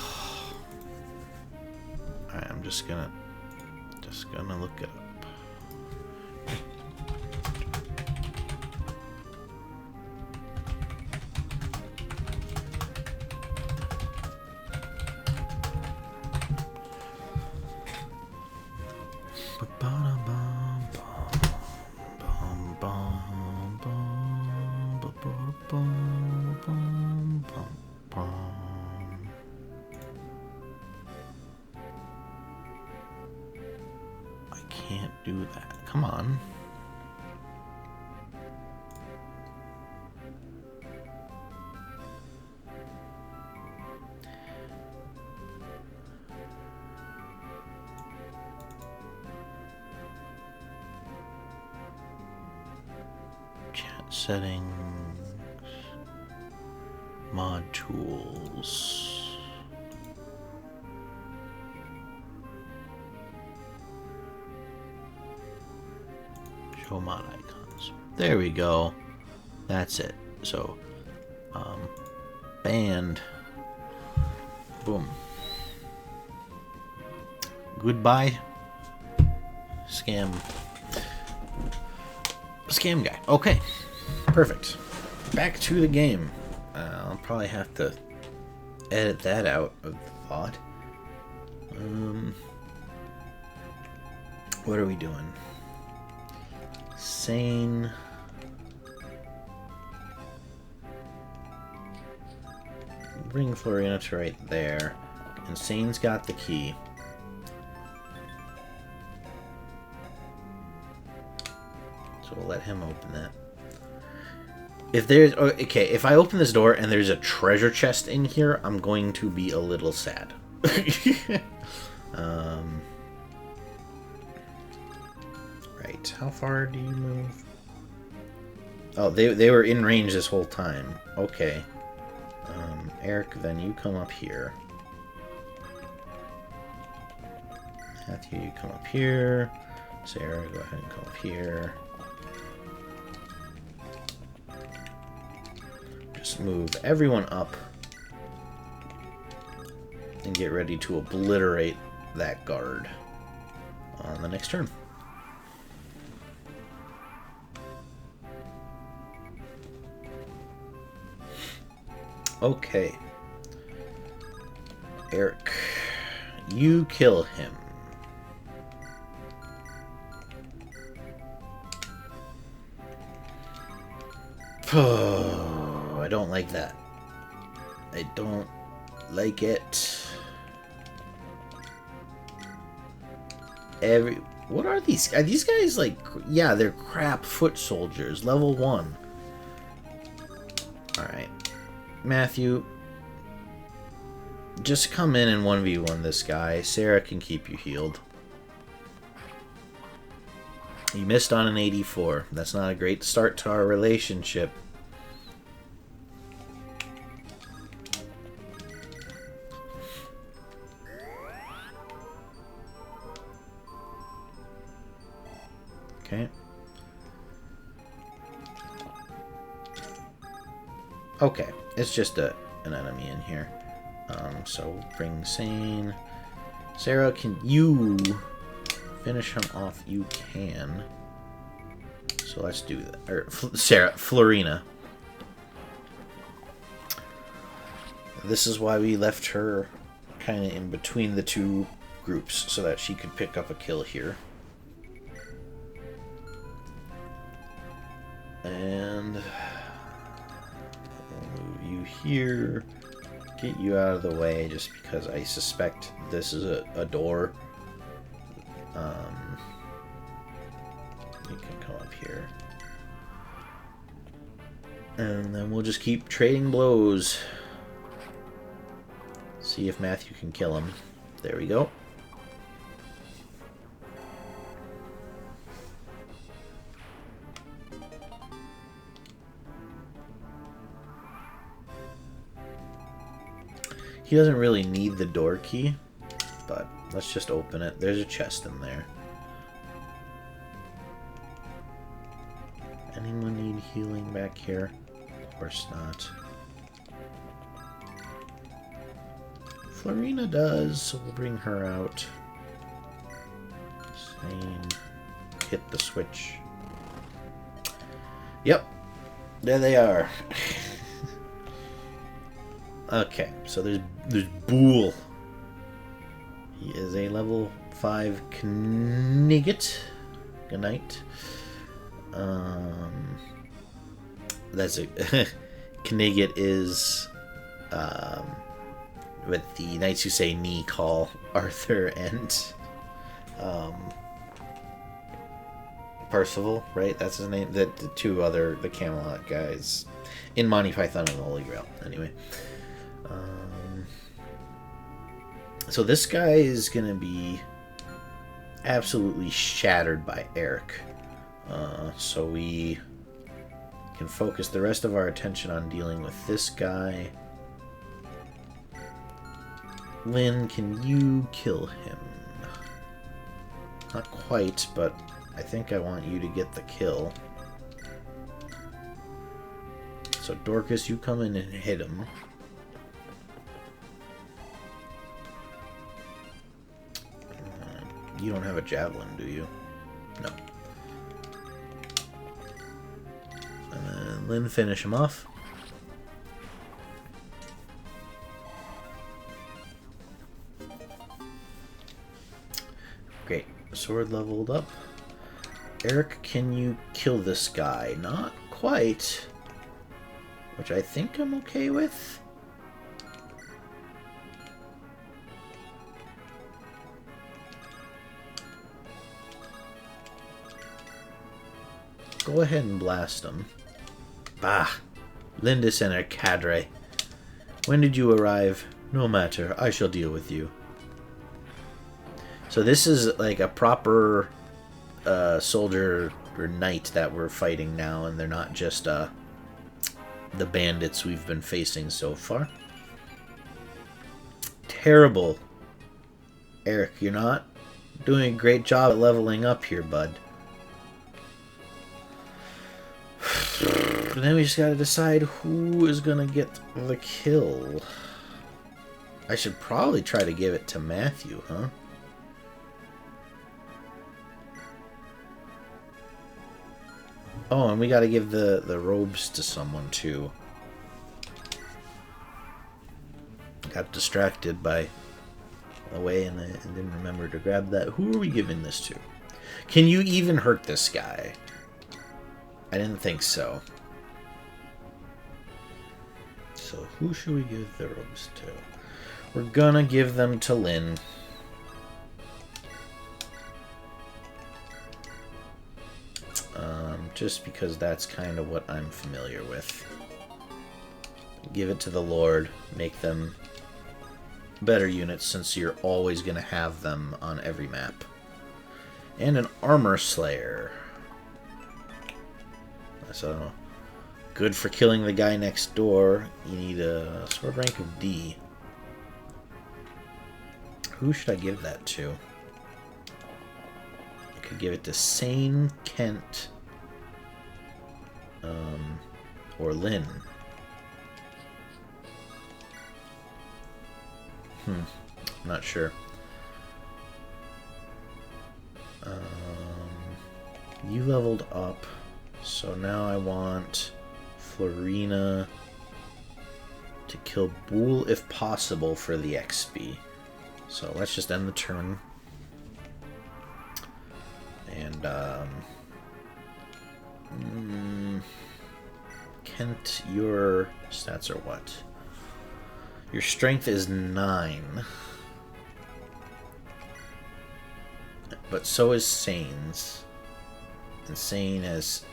Alright, I'm just gonna look it up. I can't do that. Come on. Chat settings, mod tools. Show mod icons. There we go. That's it. So, banned. Boom. Goodbye. Scam guy. Okay. Perfect. Back to the game. I'll probably have to edit that out of the thought. What are we doing? Sane. Bring Floriana to right there. And Sane's got the key. So we'll let him open that. If there's... Okay, if I open this door and there's a treasure chest in here, I'm going to be a little sad. Right, how far do you move? Oh, they were in range this whole time. Okay. Eric, then you come up here. Matthew, you come up here. Sarah, go ahead and come up here. Just move everyone up. And get ready to obliterate that guard on the next turn. Okay. Eric, you kill him. Oh, I don't like that. I don't like it. What are these? Are these guys like... Yeah, they're crap foot soldiers. Level 1. Alright. Matthew, just come in and 1v1 this guy. Sarah can keep you healed. You missed on an 84. That's not a great start to our relationship. Okay. Okay, it's just an enemy in here. So bring Sane. Sarah, can you finish him off? You can. So let's do that. Or Sarah, Florina. This is why we left her kind of in between the two groups, so that she could pick up a kill here. And we'll move you here. Get you out of the way, just because I suspect this is a door. You can come up here. And then we'll just keep trading blows. See if Matthew can kill him. There we go. He doesn't really need the door key, but let's just open it. There's a chest in there. Anyone need healing back here? Of course not. Florina does, so we'll bring her out. Same. Hit the switch. Yep. There they are. Okay, so there's Boole. He is a level 5 Knigget. Good night. That's a Knigget is what the Knights Who Say Knee call Arthur and Percival, right? That's his name. The two other the Camelot guys in Monty Python and the Holy Grail. Anyway. So this guy is going to be absolutely shattered by Eric. So we can focus the rest of our attention on dealing with this guy. Lynn, can you kill him? Not quite, but I think I want you to get the kill. So Dorcas, you come in and hit him. You don't have a javelin, do you? No. And then Lynn, finish him off. Great. Sword leveled up. Eric, can you kill this guy? Not quite. Which I think I'm okay with. Go ahead and blast him. Bah! Lyndis and her cadre. When did you arrive? No matter, I shall deal with you. So this is like a proper soldier or knight that we're fighting now, and they're not just the bandits we've been facing so far. Terrible. Eric, you're not doing a great job at leveling up here, bud. And then we just gotta decide who is gonna get the kill. I should probably try to give it to Matthew, huh? Oh, and we gotta give the robes to someone, too. Got distracted by the way and I didn't remember to grab that. Who are we giving this to? Can you even hurt this guy? I didn't think so. So who should we give the robes to? We're gonna give them to Lynn. Just because that's kind of what I'm familiar with. Give it to the Lord. Make them better units since you're always going to have them on every map. And an armor slayer. So good for killing the guy next door. You need a sword rank of D. Who should I give that to? I could give it to Sane, Kent, or Lynn. Not sure. You leveled up, so now I want Florina to kill Boole if possible for the XP. So let's just end the turn. And Kent, your stats are what? Your strength is 9. But so is Sane's. And Sane has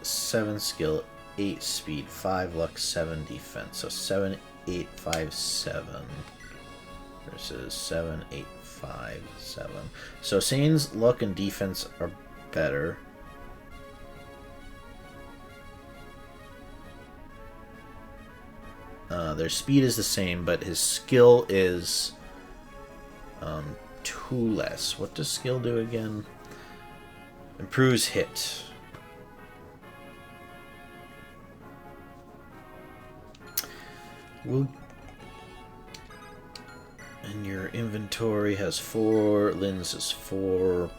7 skill, 8 speed, 5 luck, 7 defense. So 7, 8, 5, 7 versus 7, 8, 5, 7. So Sane's luck and defense are better. Their speed is the same, but his skill is 2 less. What does skill do again? Improves hit. And your inventory has 4. Lynn's is 4.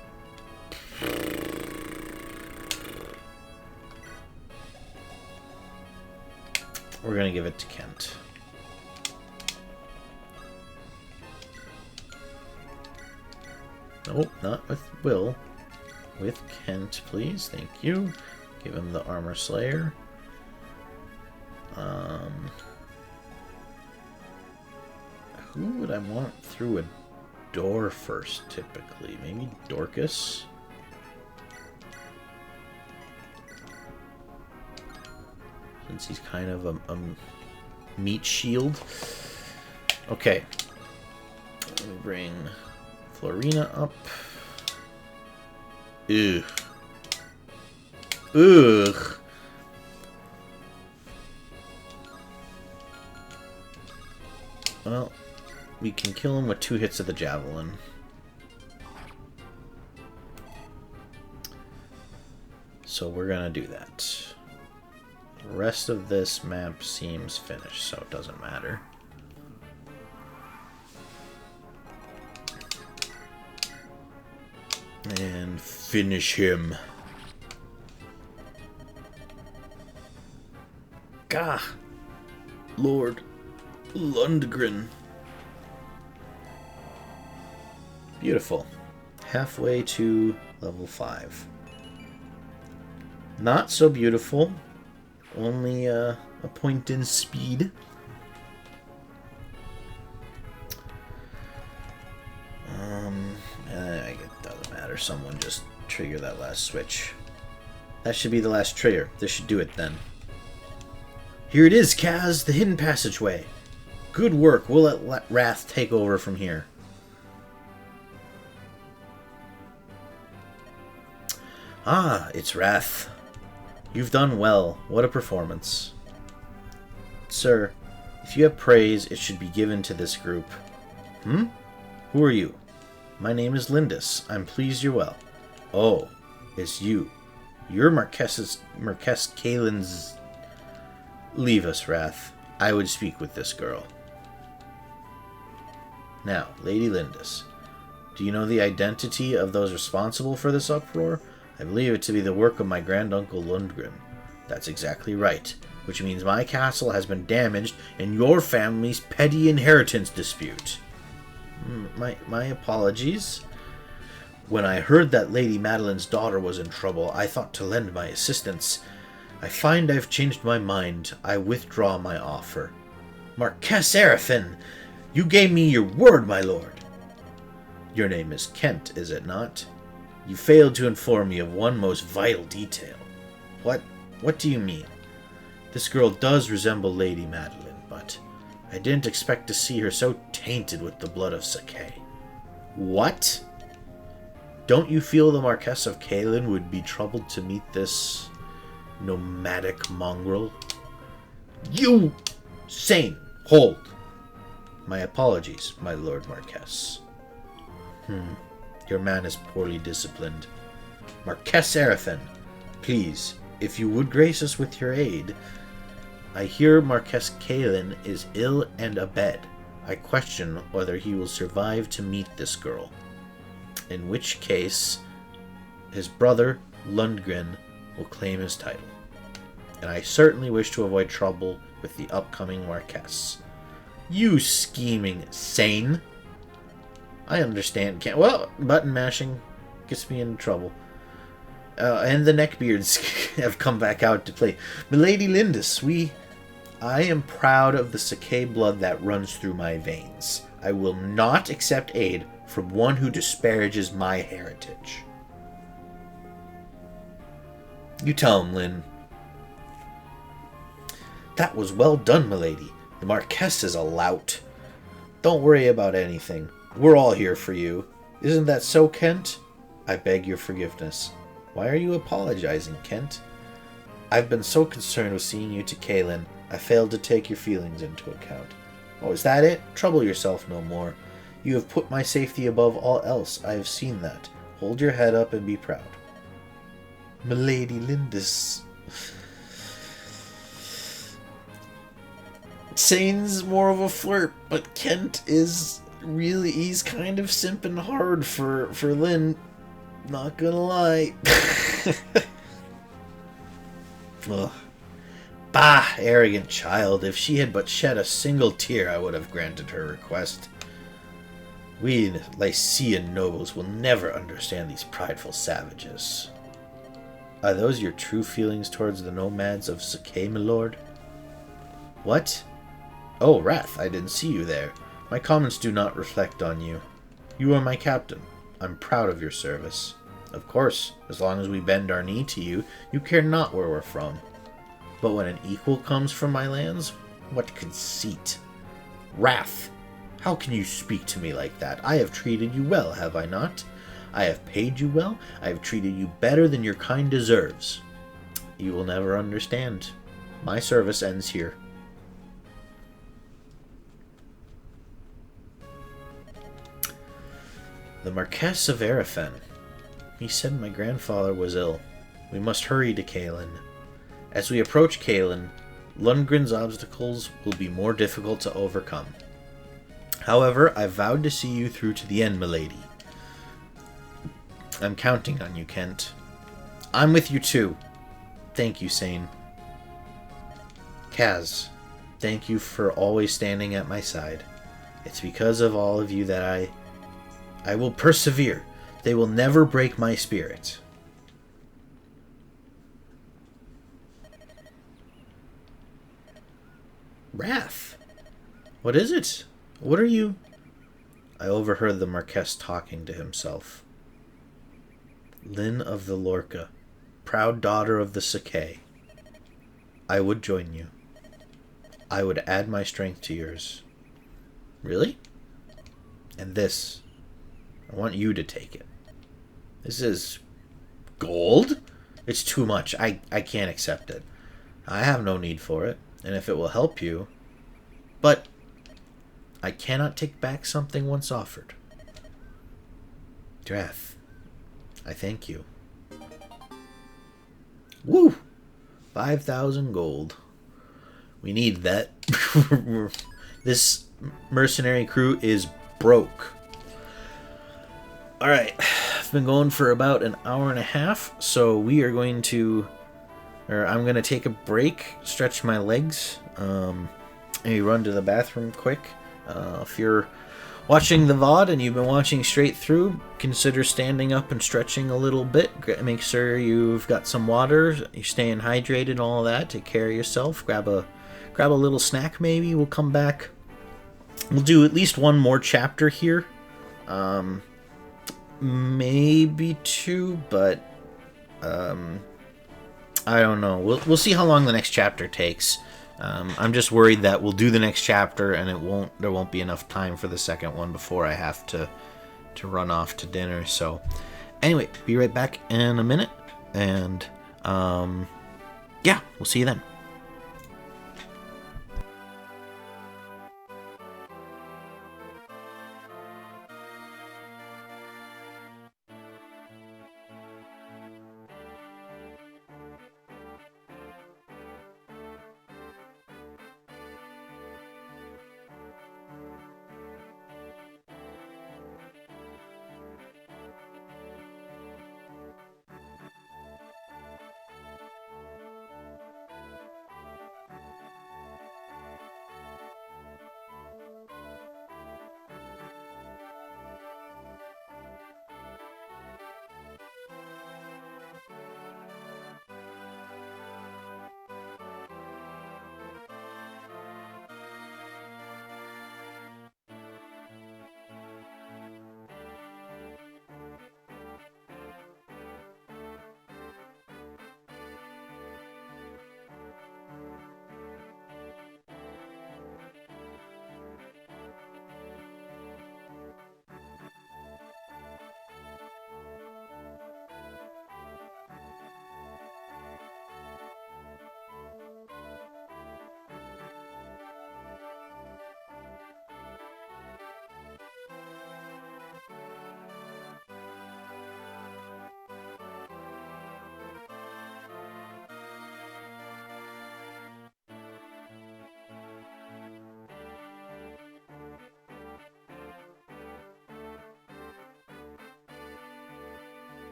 We're gonna give it to Kent. Nope, not with Will. With Kent, please. Thank you. Give him the Armor Slayer. Who would I want through a door first, typically? Maybe Dorcas? Since he's kind of a meat shield. Okay. Let me bring Florina up. Ugh. Ugh. Well, we can kill him with 2 hits of the javelin. So we're gonna do that. The rest of this map seems finished, so it doesn't matter. And finish him. Gah! Lord Lundgren. Beautiful. Halfway to level 5. Not so beautiful. Only a point in speed. It doesn't matter. Someone just trigger that last switch. That should be the last trigger. This should do it then. Here it is, Kaz, the hidden passageway. Good work. We'll let Wrath take over from here. Ah, it's Wrath. You've done well. What a performance. Sir, if you have praise, it should be given to this group. Who are you? My name is Lyndis. I'm pleased you're well. Oh, it's you. You're Marquess Kalen's... Leave us, Wrath. I would speak with this girl. Now, Lady Lyndis, do you know the identity of those responsible for this uproar? I believe it to be the work of my granduncle Lundgren. That's exactly right, which means my castle has been damaged in your family's petty inheritance dispute. My apologies. When I heard that Lady Madeline's daughter was in trouble, I thought to lend my assistance. I find I've changed my mind. I withdraw my offer. Marquess Arafin! You gave me your word, my lord. Your name is Kent, is it not? You failed to inform me of one most vital detail. What do you mean? This girl does resemble Lady Madeline, but I didn't expect to see her so tainted with the blood of Sakai. What? Don't you feel the Marquess of Kalen would be troubled to meet this nomadic mongrel? You! Sane! Hold! My apologies, my Lord Marquess. Your man is poorly disciplined. Marquess Arafin, please, if you would grace us with your aid. I hear Marquess Kalen is ill and abed. I question whether he will survive to meet this girl. In which case, his brother, Lundgren, will claim his title. And I certainly wish to avoid trouble with the upcoming Marquess. You scheming sane! I understand. Well, button mashing gets me into trouble. And the neckbeards have come back out to play. Milady Lyndis, I am proud of the Sakai blood that runs through my veins. I will not accept aid from one who disparages my heritage. You tell him, Lynn. That was well done, milady. The Marquess is a lout. Don't worry about anything. We're all here for you. Isn't that so, Kent? I beg your forgiveness. Why are you apologizing, Kent? I've been so concerned with seeing you to Kalen, I failed to take your feelings into account. Oh, is that it? Trouble yourself no more. You have put my safety above all else. I have seen that. Hold your head up and be proud. Milady Lyndis. Sane's more of a flirt, but Kent is really, he's kind of simping hard for Lynn. Not gonna lie. Ugh. Bah, arrogant child. If she had but shed a single tear, I would have granted her request. We Lycian nobles will never understand these prideful savages. Are those your true feelings towards the nomads of Sakai, my lord? What? Oh, Wrath, I didn't see you there. My comments do not reflect on you. You are my captain. I'm proud of your service. Of course, as long as we bend our knee to you, you care not where we're from. But when an equal comes from my lands, what conceit! Wrath! How can you speak to me like that? I have treated you well, have I not? I have paid you well. I have treated you better than your kind deserves. You will never understand. My service ends here. The Marquess of Arafin. He said my grandfather was ill. We must hurry to Kalen. As we approach Kalen, Lundgren's obstacles will be more difficult to overcome. However, I vowed to see you through to the end, milady. I'm counting on you, Kent. I'm with you too. Thank you, Sane. Kaz, thank you for always standing at my side. It's because of all of you that I will persevere. They will never break my spirit. Wrath? What is it? What are you... I overheard the Marquess talking to himself. Lynn of the Lorca, proud daughter of the Sakai. I would join you. I would add my strength to yours. Really? And this, I want you to take it. This is gold? It's too much. I can't accept it. I have no need for it, and if it will help you... But I cannot take back something once offered. Drath, I thank you. Woo! 5,000 gold. We need that. This mercenary crew is broke. Alright, I've been going for about an hour and a half, so we are going to... I'm going to take a break, stretch my legs, maybe run to the bathroom quick. If you're watching the VOD and you've been watching straight through, consider standing up and stretching a little bit. Make sure you've got some water, you're staying hydrated and all that. Take care of yourself. Grab a little snack maybe. We'll come back. We'll do at least one more chapter here. Maybe two, but I don't know. We'll see how long the next chapter takes. I'm just worried that we'll do the next chapter and there won't be enough time for the second one before I have to run off to dinner. So anyway, be right back in a minute, and yeah, we'll see you then.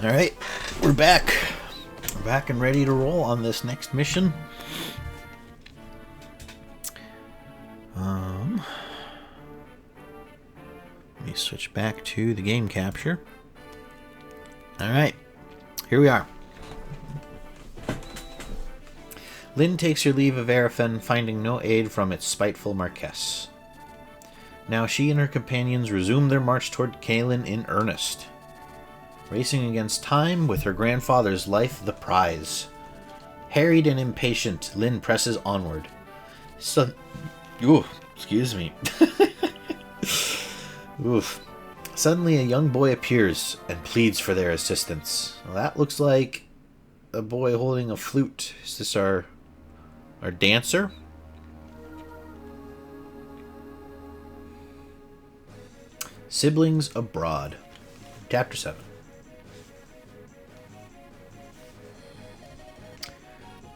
Alright, we're back. We're back and ready to roll on this next mission. Let me switch back to the game capture. Alright, here we are. Lynn takes her leave of Arafen, finding no aid from its spiteful Marquess. Now she and her companions resume their march toward Caelin in earnest. Racing against time, with her grandfather's life the prize. Harried and impatient, Lynn presses onward. Excuse me. Oof. Suddenly a young boy appears and pleads for their assistance. Well, that looks like a boy holding a flute. Is this our dancer? Siblings Abroad. Chapter 7.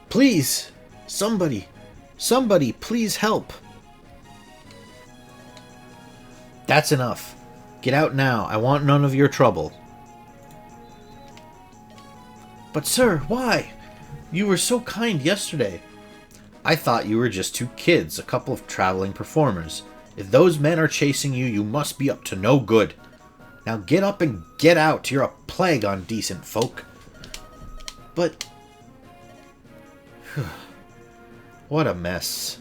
Please! Somebody, please help! That's enough. Get out now. I want none of your trouble. But sir, why? You were so kind yesterday. I thought you were just two kids, a couple of traveling performers. If those men are chasing you, you must be up to no good. Now get up and get out. You're a plague on decent folk. But... what a mess.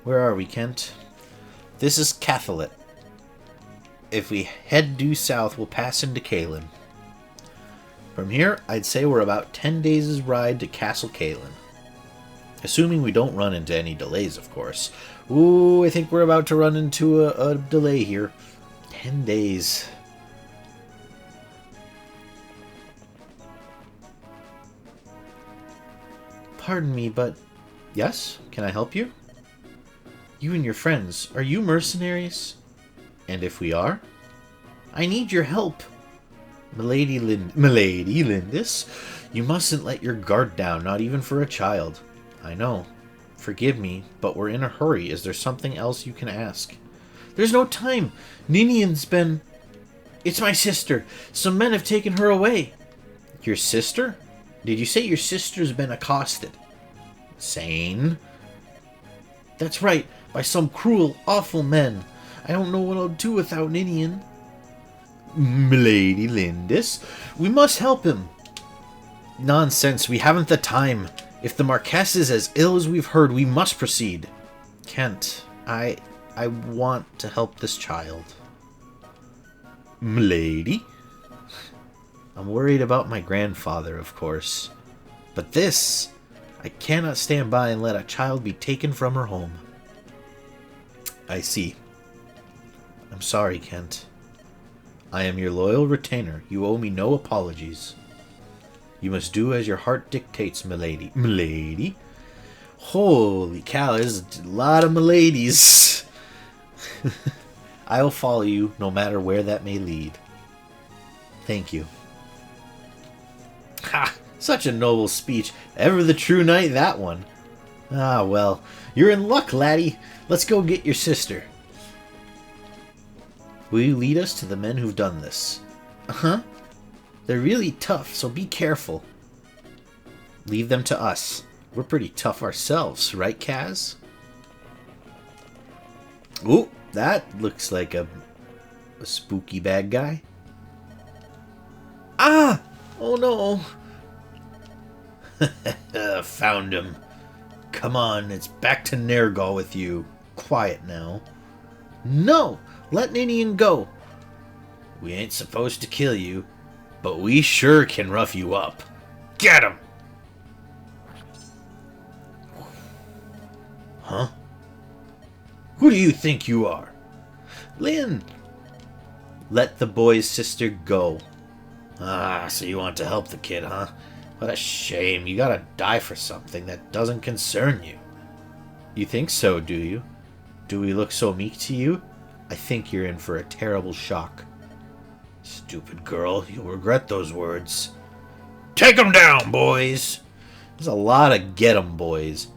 Where are we, Kent? This is Cathalit. If we head due south, we'll pass into Caelin. From here, I'd say we're about 10 days' ride to Castle Caelin. Assuming we don't run into any delays, of course. Ooh, I think we're about to run into a delay here. 10 days. Pardon me, but... Yes? Can I help you? You and your friends, are you mercenaries? And if we are? I need your help. Milady Lyndis, you mustn't let your guard down, not even for a child. I know. Forgive me, but we're in a hurry. Is there something else you can ask? There's no time. Ninian's been... It's my sister. Some men have taken her away. Your sister? Did you say your sister's been accosted? Sane? That's right, by some cruel, awful men. I don't know what I'll do without Ninian. Milady Lyndis, we must help him. Nonsense, we haven't the time. If the Marquess is as ill as we've heard, we must proceed. Kent, I want to help this child. Milady? I'm worried about my grandfather, of course. But this... I cannot stand by and let a child be taken from her home. I see. I'm sorry, Kent. I am your loyal retainer. You owe me no apologies. You must do as your heart dictates, milady. Milady? Holy cow, there's a lot of miladies. I'll follow you, no matter where that may lead. Thank you. Ha! Such a noble speech. Ever the true knight, that one. Ah, well. You're in luck, laddie. Let's go get your sister. Will you lead us to the men who've done this? Uh-huh. They're really tough, so be careful. Leave them to us. We're pretty tough ourselves, right, Kaz? Ooh, that looks like a spooky bad guy. Ah! Oh no! Found him. Come on, it's back to Nergal with you. Quiet now. No! Let Ninian go. We ain't supposed to kill you, but we sure can rough you up. Get him! Huh? Who do you think you are? Lynn! Let the boy's sister go. Ah, so you want to help the kid, huh? What a shame. You gotta die for something that doesn't concern you. You think so, do you? Do we look so meek to you? I think you're in for a terrible shock. Stupid girl, you'll regret those words. Take 'em down, boys! There's a lot of get 'em, boys.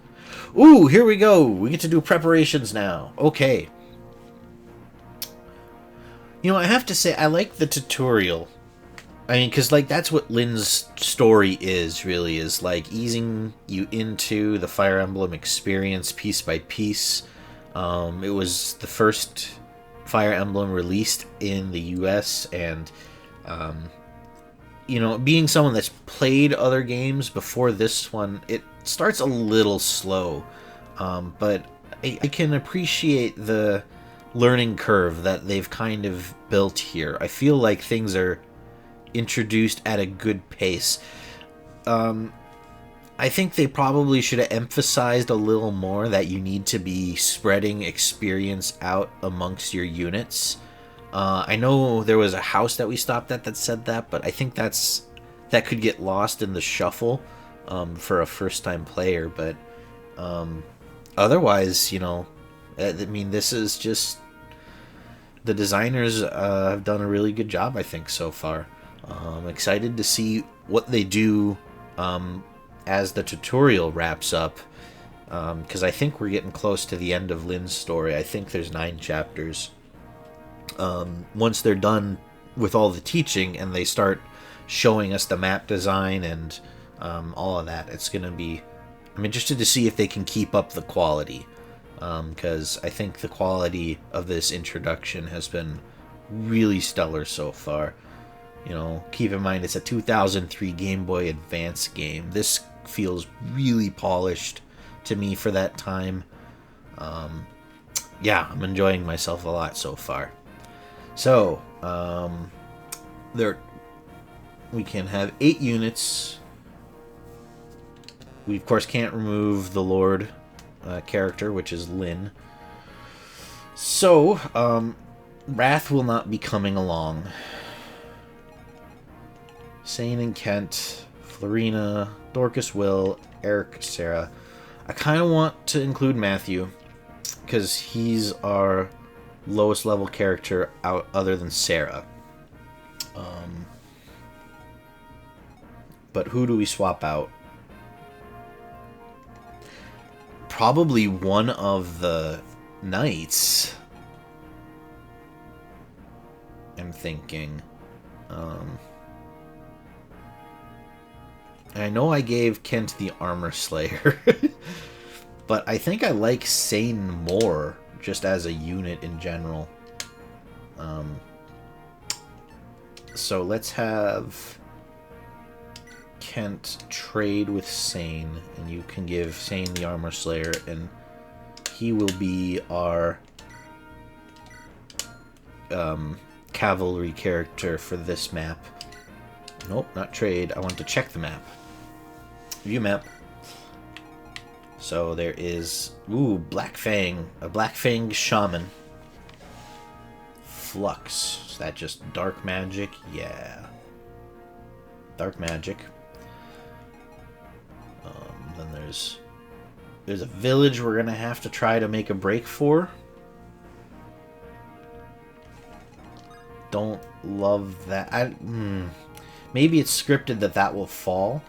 Ooh, here we go. We get to do preparations now. Okay. You know, I have to say, I like the tutorial. I mean, because, like, that's what Lynn's story is, really, is, like, easing you into the Fire Emblem experience piece by piece. It was the first Fire Emblem released in the US, and, you know, being someone that's played other games before this one, it starts a little slow, but I can appreciate the learning curve that they've kind of built here. I feel like things are introduced at a good pace. I think they probably should have emphasized a little more that you need to be spreading experience out amongst your units. I know there was a house that we stopped at that said that, but I think that could get lost in the shuffle for a first-time player. But otherwise, you know, I mean, this is just... The designers have done a really good job, I think, so far. I'm excited to see what they do as the tutorial wraps up, because I think we're getting close to the end of Lynn's story. I think there's 9 chapters. Once they're done with all the teaching and they start showing us the map design and all of that, it's going to be... I'm interested to see if they can keep up the quality, because I think the quality of this introduction has been really stellar so far. You know, keep in mind it's a 2003 Game Boy Advance game. This feels really polished to me for that time. Yeah, I'm enjoying myself a lot so far. So, we can have 8 units. We, of course, can't remove the Lord character, which is Lynn. So, Wrath will not be coming along. Sane and Kent, Florina, Dorcas will, Eric, Sarah. I kind of want to include Matthew, because he's our lowest level character out other than Sarah. But who do we swap out? Probably one of the knights. I'm thinking. I know I gave Kent the Armor Slayer, but I think I like Sane more, just as a unit in general. So let's have Kent trade with Sane, and you can give Sane the Armor Slayer, and he will be our cavalry character for this map. Nope, not trade. I want to check the map. View map. So there is... Ooh, Black Fang. A Black Fang Shaman. Flux. Is that just dark magic? Yeah. Dark magic. Then there's a village we're gonna have to try to make a break for. Don't love that. Maybe it's scripted that will fall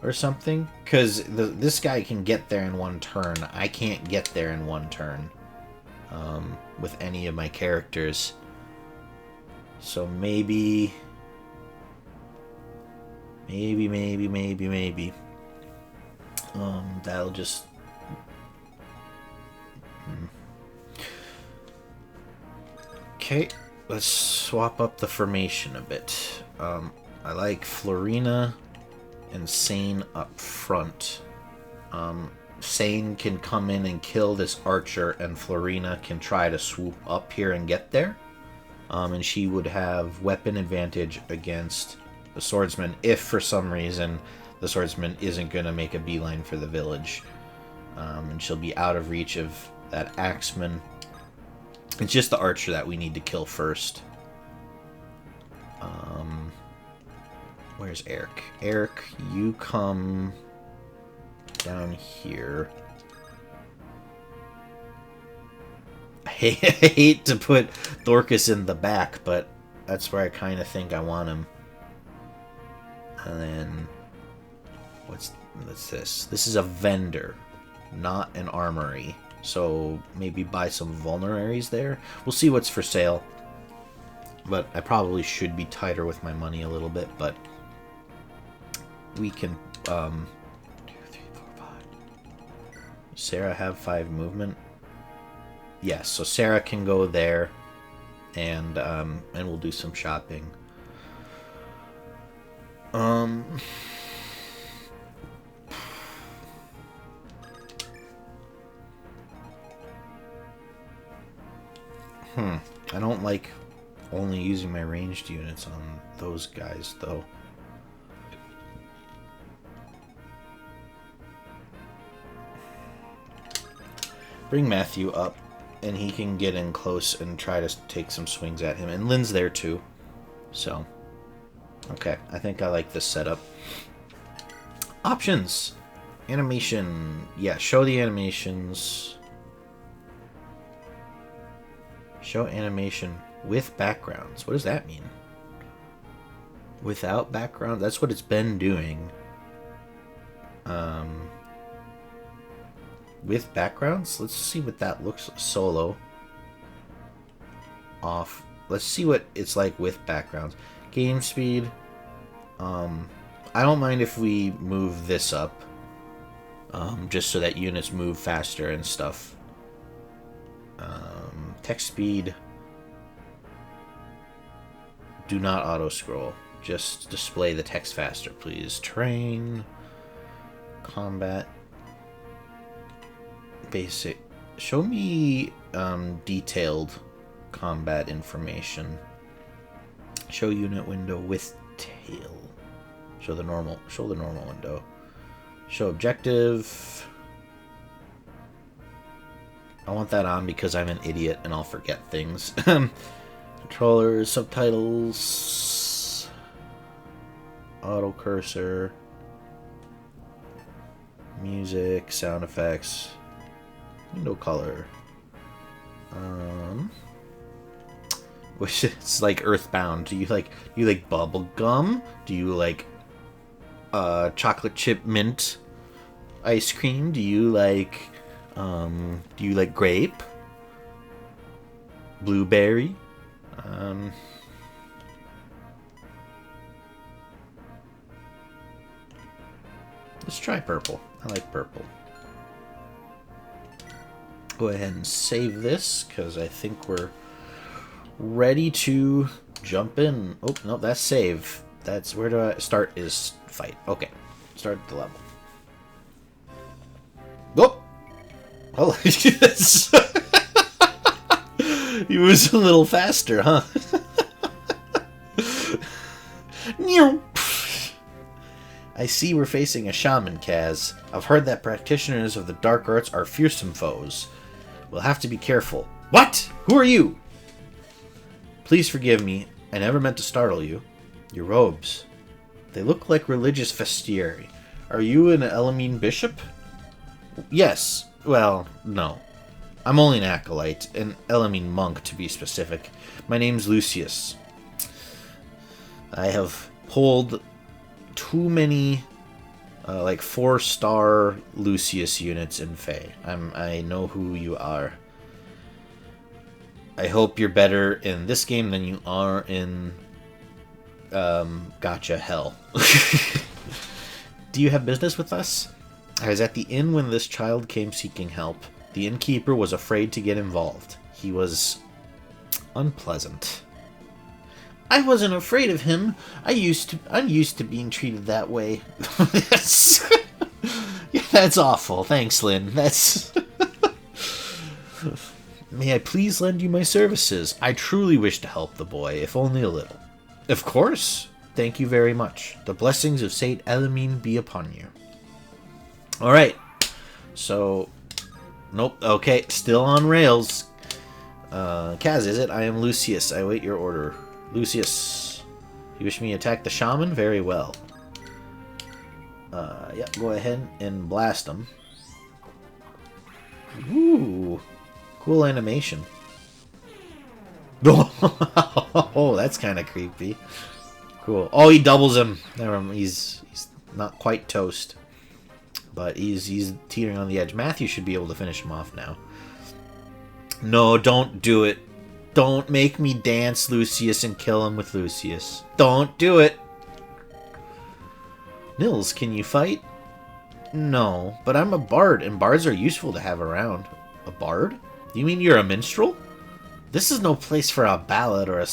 or something, because this guy can get there in one turn. I can't get there in one turn with any of my characters. So maybe that'll just... Okay, let's swap up the formation a bit. I like Florina and Sane up front. Sane can come in and kill this archer, and Florina can try to swoop up here and get there. And she would have weapon advantage against the swordsman if, for some reason, the swordsman isn't going to make a beeline for the village. And she'll be out of reach of that axeman. It's just the archer that we need to kill first. Where's Eric? Eric, you come down here. I hate to put Dorcas in the back, but that's where I kind of think I want him. And then... What's this? This is a vendor. not an armory. So maybe buy some vulneraries there. We'll see what's for sale. But I probably should be tighter with my money a little bit, but we can 2, 3, 4, 5. Sarah have 5 movement? Yes, so Sarah can go there and we'll do some shopping. I don't like only using my ranged units on those guys, though. Bring Matthew up, and he can get in close and try to take some swings at him. And Lynn's there, too. So, okay. I think I like this setup. Options. Animation. Yeah, show the animations. Show animation with backgrounds. What does that mean? Without background? That's what it's been doing. With backgrounds? Let's see what that looks like. Solo. Off. Let's see what it's like with backgrounds. Game speed. I don't mind if we move this up. Just so that units move faster and stuff. Text speed. Do not auto scroll. Just display the text faster, please. Terrain. Combat. Basic. Show me detailed combat information. Show unit window with tail. Show the normal window. Show objective. I want that on because I'm an idiot and I'll forget things. Controllers, subtitles, auto cursor, music, sound effects, window color. Which is like Earthbound. Do you like bubble gum? Do you like chocolate chip mint ice cream? Do you like grape? Blueberry? Let's try purple. I like purple. Go ahead and save this, because I think we're ready to jump in. Oh, no, that's save. That's where do I start is fight. Okay, start the level. Oh! Oh, he was a little faster, huh? I see we're facing a shaman, Kaz. I've heard that practitioners of the dark arts are fearsome foes. We'll have to be careful. What? Who are you? Please forgive me. I never meant to startle you. Your robes. They look like religious vestiary. Are you an Elamine bishop? Yes. Well, no. I'm only an acolyte, an Elamine monk to be specific. My name's Lucius. I have pulled too many, like 4-star Lucius units in Fae. I know who you are. I hope you're better in this game than you are in Gotcha Hell. Do you have business with us? I was at the inn when this child came seeking help. The innkeeper was afraid to get involved. He was unpleasant. I wasn't afraid of him. I'm used to being treated that way. Yeah, that's awful. Thanks, Lynn. That's... May I please lend you my services? I truly wish to help the boy, if only a little. Of course. Thank you very much. The blessings of Saint Elamine be upon you. Alright. So... Nope. Okay. Still on rails. Kaz, is it? I am Lucius. I await your order. Lucius. You wish me to attack the shaman? Very well. Yeah, go ahead and blast him. Ooh. Cool animation. Oh, that's kind of creepy. Cool. Oh, he doubles him. Never mind. He's not quite toast. but he's teetering on the edge. Matthew should be able to finish him off now. No, don't do it. Don't make me dance Lucius and kill him with Lucius. Don't do it. Nils, can you fight? No, but I'm a bard, and bards are useful to have around. A bard? You mean you're a minstrel? This is no place for a ballad or a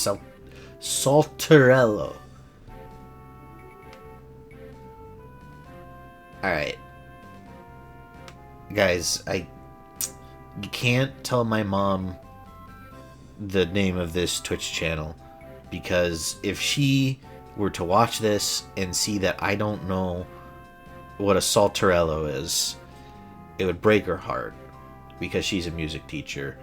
saltarello. Alright. Guys, you can't tell my mom the name of this Twitch channel, because if she were to watch this and see that I don't know what a saltarello is, it would break her heart, because she's a music teacher.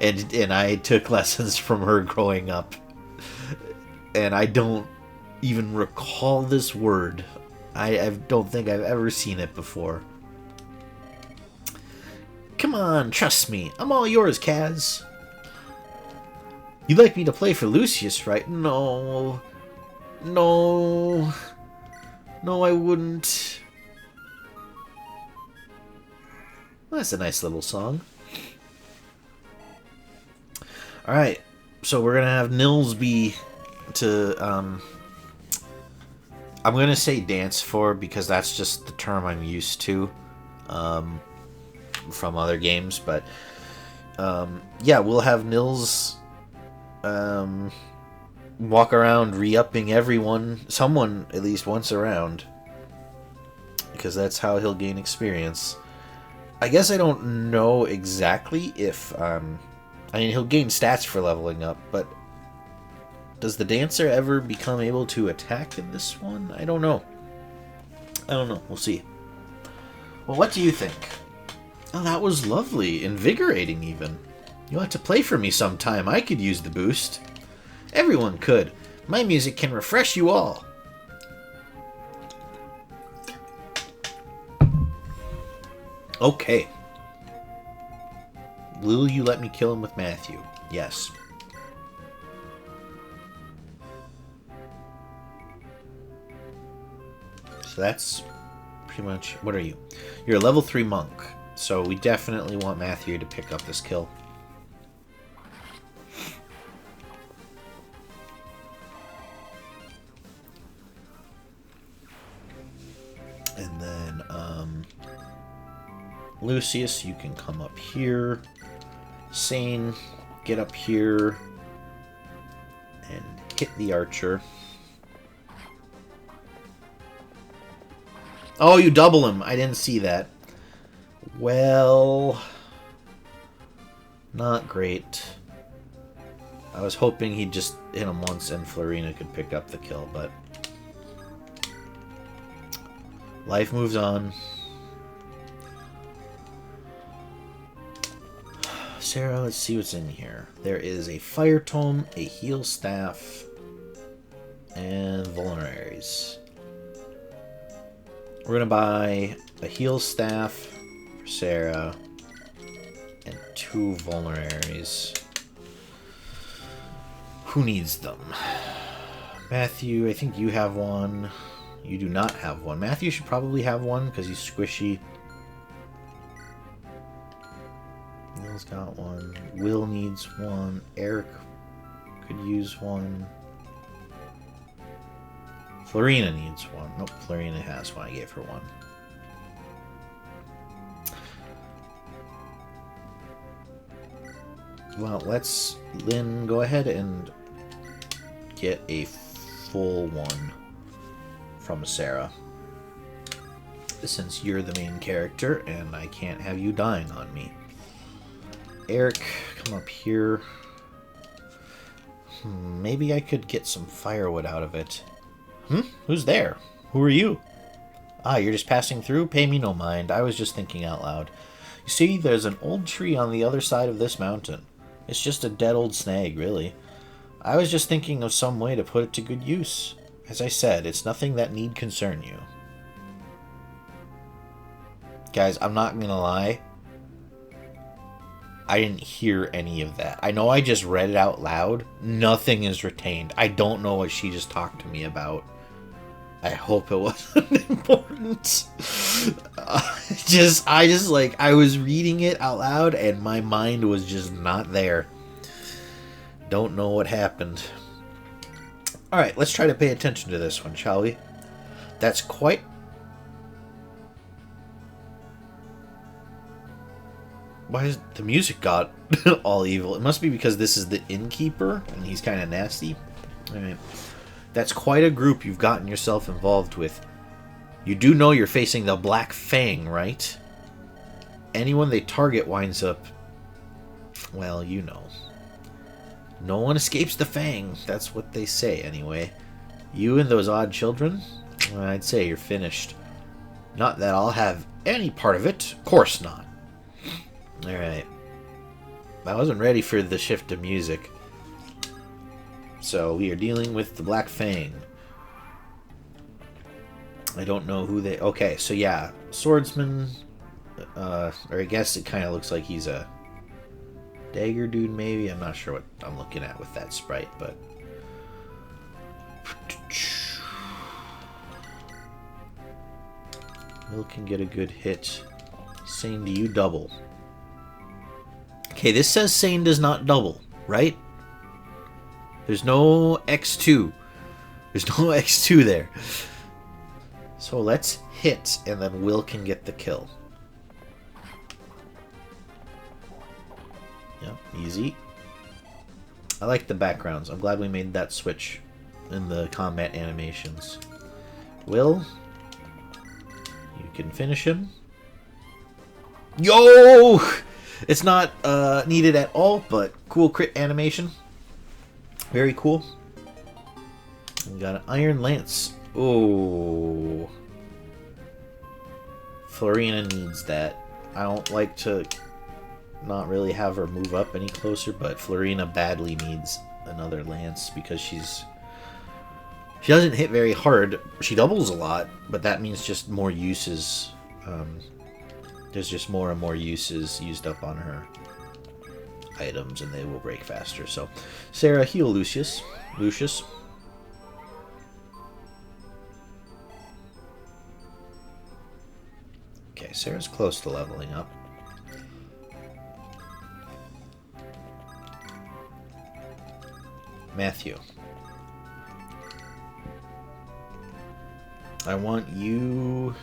and I took lessons from her growing up, and I don't even recall this word. I don't think I've ever seen it before. Come on, trust me. I'm all yours, Kaz. You'd like me to play for Lucius, right? No. No. No, I wouldn't. Well, that's a nice little song. Alright, so we're going to have Nils be to... I'm going to say dance for, because that's just the term I'm used to from other games. But, yeah, we'll have Nils walk around re-upping everyone, someone at least once around, because that's how he'll gain experience. I guess I don't know exactly if, I mean, he'll gain stats for leveling up, but does the dancer ever become able to attack in this one? I don't know. I don't know. We'll see. Well, what do you think? Oh, that was lovely. Invigorating, even. You'll have to play for me sometime. I could use the boost. Everyone could. My music can refresh you all. Okay. Will you let me kill him with Matthew? Yes. So that's pretty much... What are you? You're a level 3 monk. So we definitely want Matthew to pick up this kill. And then, Lucius, you can come up here. Sane, get up here. And hit the archer. Oh, you double him. I didn't see that. Well, not great. I was hoping he'd just hit him once and Florina could pick up the kill, but life moves on. Sarah, let's see what's in here. There is a fire tome, a heal staff, and vulneraries. We're gonna buy a heal staff for Sarah and 2 vulneraries. Who needs them? Matthew, I think you have one. You do not have one. Matthew should probably have one because he's squishy. Neil's got one. Will needs one. Eric could use one. Florina needs one. Nope, Florina has one. I gave her one. Well, let's, Lynn, go ahead and get a full one from Sarah. Since you're the main character and I can't have you dying on me. Eric, come up here. Maybe I could get some firewood out of it. Who's there? Who are you? Ah, you're just passing through? Pay me no mind. I was just thinking out loud. You see, there's an old tree on the other side of this mountain. It's just a dead old snag, really. I was just thinking of some way to put it to good use. As I said, it's nothing that need concern you. Guys, I'm not gonna lie. I didn't hear any of that. I know I just read it out loud. Nothing is retained. I don't know what she just talked to me about. I hope it wasn't important. I was reading it out loud and my mind was just not there. Don't know what happened. Alright, let's try to pay attention to this one, shall we? That's quite... Why is the music got all evil? It must be because this is the innkeeper and he's kind of nasty. Alright. That's quite a group you've gotten yourself involved with. You do know you're facing the Black Fang, right? Anyone they target winds up... Well, you know. No one escapes the Fang. That's what they say, anyway. You and those odd children? Well, I'd say you're finished. Not that I'll have any part of it. Of course not. Alright. I wasn't ready for the shift of music. So, we are dealing with the Black Fang. I don't know who they... Okay, so yeah. Swordsman. Or I guess it kind of looks like he's a... dagger dude, maybe? I'm not sure what I'm looking at with that sprite, but... Will can get a good hit. Sane, do you double? Okay, this says Sane does not double, right? There's no X2. There's no X2 there. So let's hit, and then Will can get the kill. Yep, easy. I like the backgrounds. I'm glad we made that switch in the combat animations. Will, you can finish him. Yo! It's not needed at all, but cool crit animation. Very cool. We got an Iron Lance. Oh. Florina needs that. I don't like to not really have her move up any closer, but Florina badly needs another lance because she doesn't hit very hard. She doubles a lot, but that means just more uses. There's just more and more uses used up on her items, and they will break faster. So, Sarah, heal Lucius. Okay, Sarah's close to leveling up. Matthew. I want you...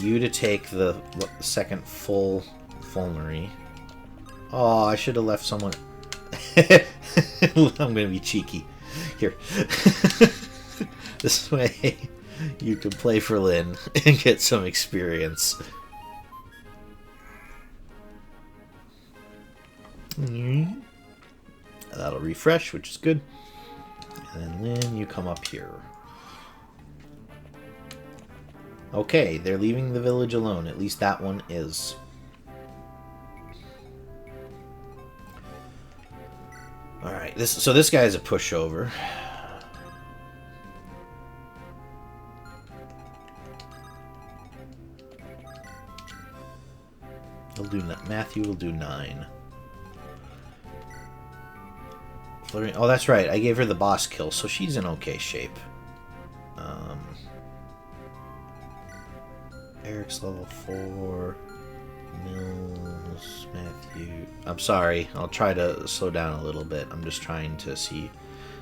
to take the second full Fulmary. Oh, I should have left someone... I'm gonna be cheeky. Here. This way you can play for Lynn and get some experience. That'll refresh, which is good. And then Lynn, you come up here. Okay, they're leaving the village alone. At least that one is. Alright, so this guy is a pushover. He'll do Matthew will do 9. Oh, that's right. I gave her the boss kill, so she's in okay shape. Eric's level 4. Mills, Matthew. I'm sorry. I'll try to slow down a little bit. I'm just trying to see.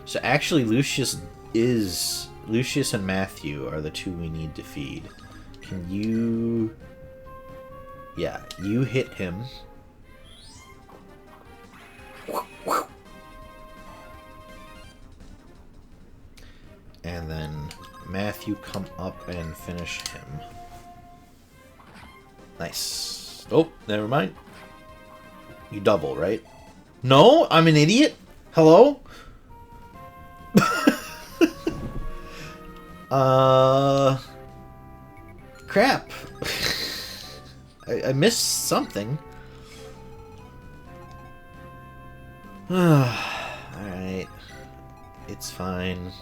So actually, Lucius and Matthew are the two we need to feed. Can you... Yeah, you hit him. And then Matthew come up and finish him. Nice. Oh, never mind. You double, right? No? I'm an idiot? Hello? Crap. I missed something. Alright. It's fine.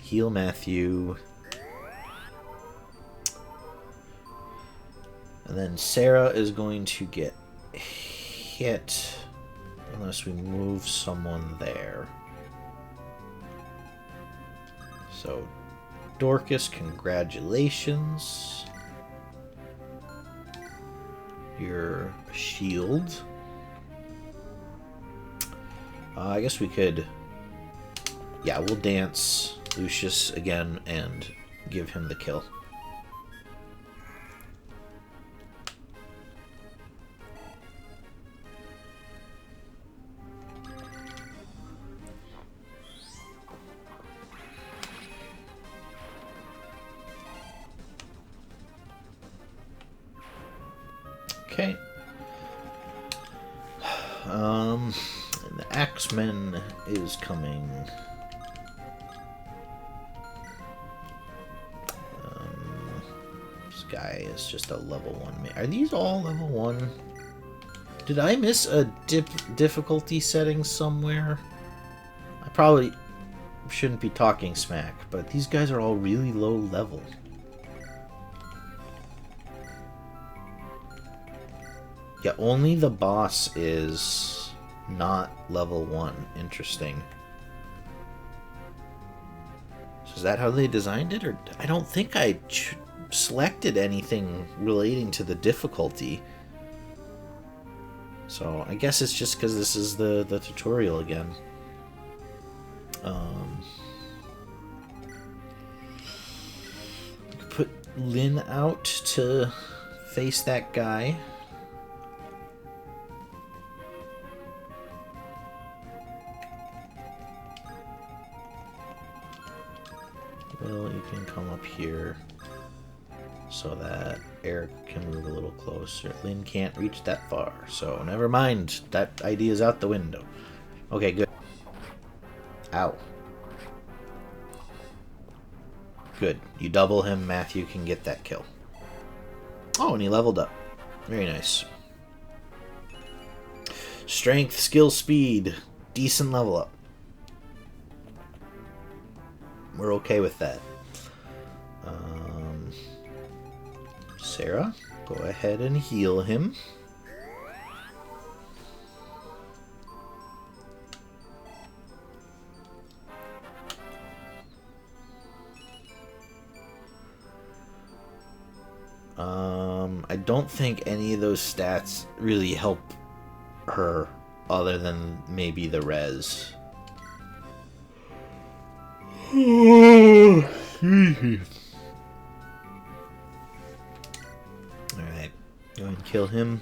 Heal Matthew. And then Sarah is going to get hit. unless we move someone there. So, Dorcas, congratulations. Your shield. I guess we could... Yeah, we'll dance Lucius again and give him the kill. Okay. And the Axeman is coming. This guy is just a level 1 man. Are these all level 1? Did I miss a difficulty setting somewhere? I probably shouldn't be talking smack, but these guys are all really low level. Yeah, only the boss is not level 1. Interesting. So is that how they designed it? Or I don't think I selected anything relating to the difficulty. So I guess it's just because this is the tutorial again. Put Lynn out to face that guy. Well, you can come up here so that Eric can move a little closer. Lynn can't reach that far, so never mind. That idea's out the window. Okay, good. Ow. Good. You double him, Matthew can get that kill. Oh, and he leveled up. Very nice. Strength, skill, speed. Decent level up. We're okay with that. Sarah, go ahead and heal him. I don't think any of those stats really help her other than maybe the res. Alright, go and kill him.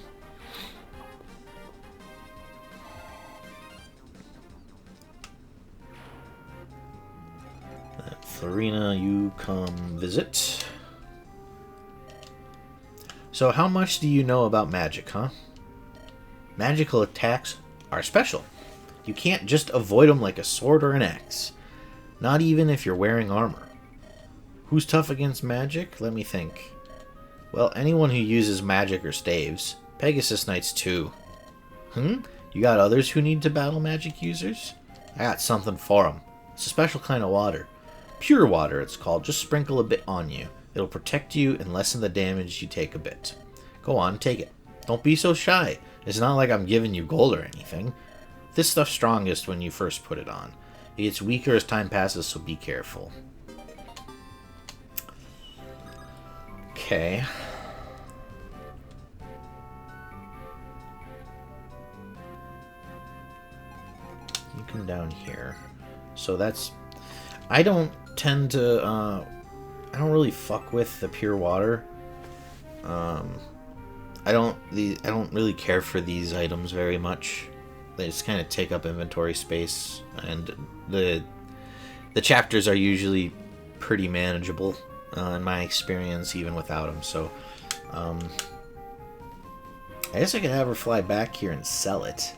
Florina, you come visit. So how much do you know about magic, huh? Magical attacks are special. You can't just avoid them like a sword or an axe. Not even if you're wearing armor. Who's tough against magic? Let me think. Well, anyone who uses magic or staves. Pegasus Knights too. You got others who need to battle magic users? I got something for them. It's a special kind of water. Pure water, it's called. Just sprinkle a bit on you. It'll protect you and lessen the damage you take a bit. Go on, take it. Don't be so shy. It's not like I'm giving you gold or anything. This stuff's strongest when you first put it on. It gets weaker as time passes, so be careful. Okay. You come down here. So that's... I don't tend to... I don't really fuck with the pure water. I don't really care for these items very much. They just kind of take up inventory space, and the chapters are usually pretty manageable in my experience, even without them. So, I guess I could have her fly back here and sell it.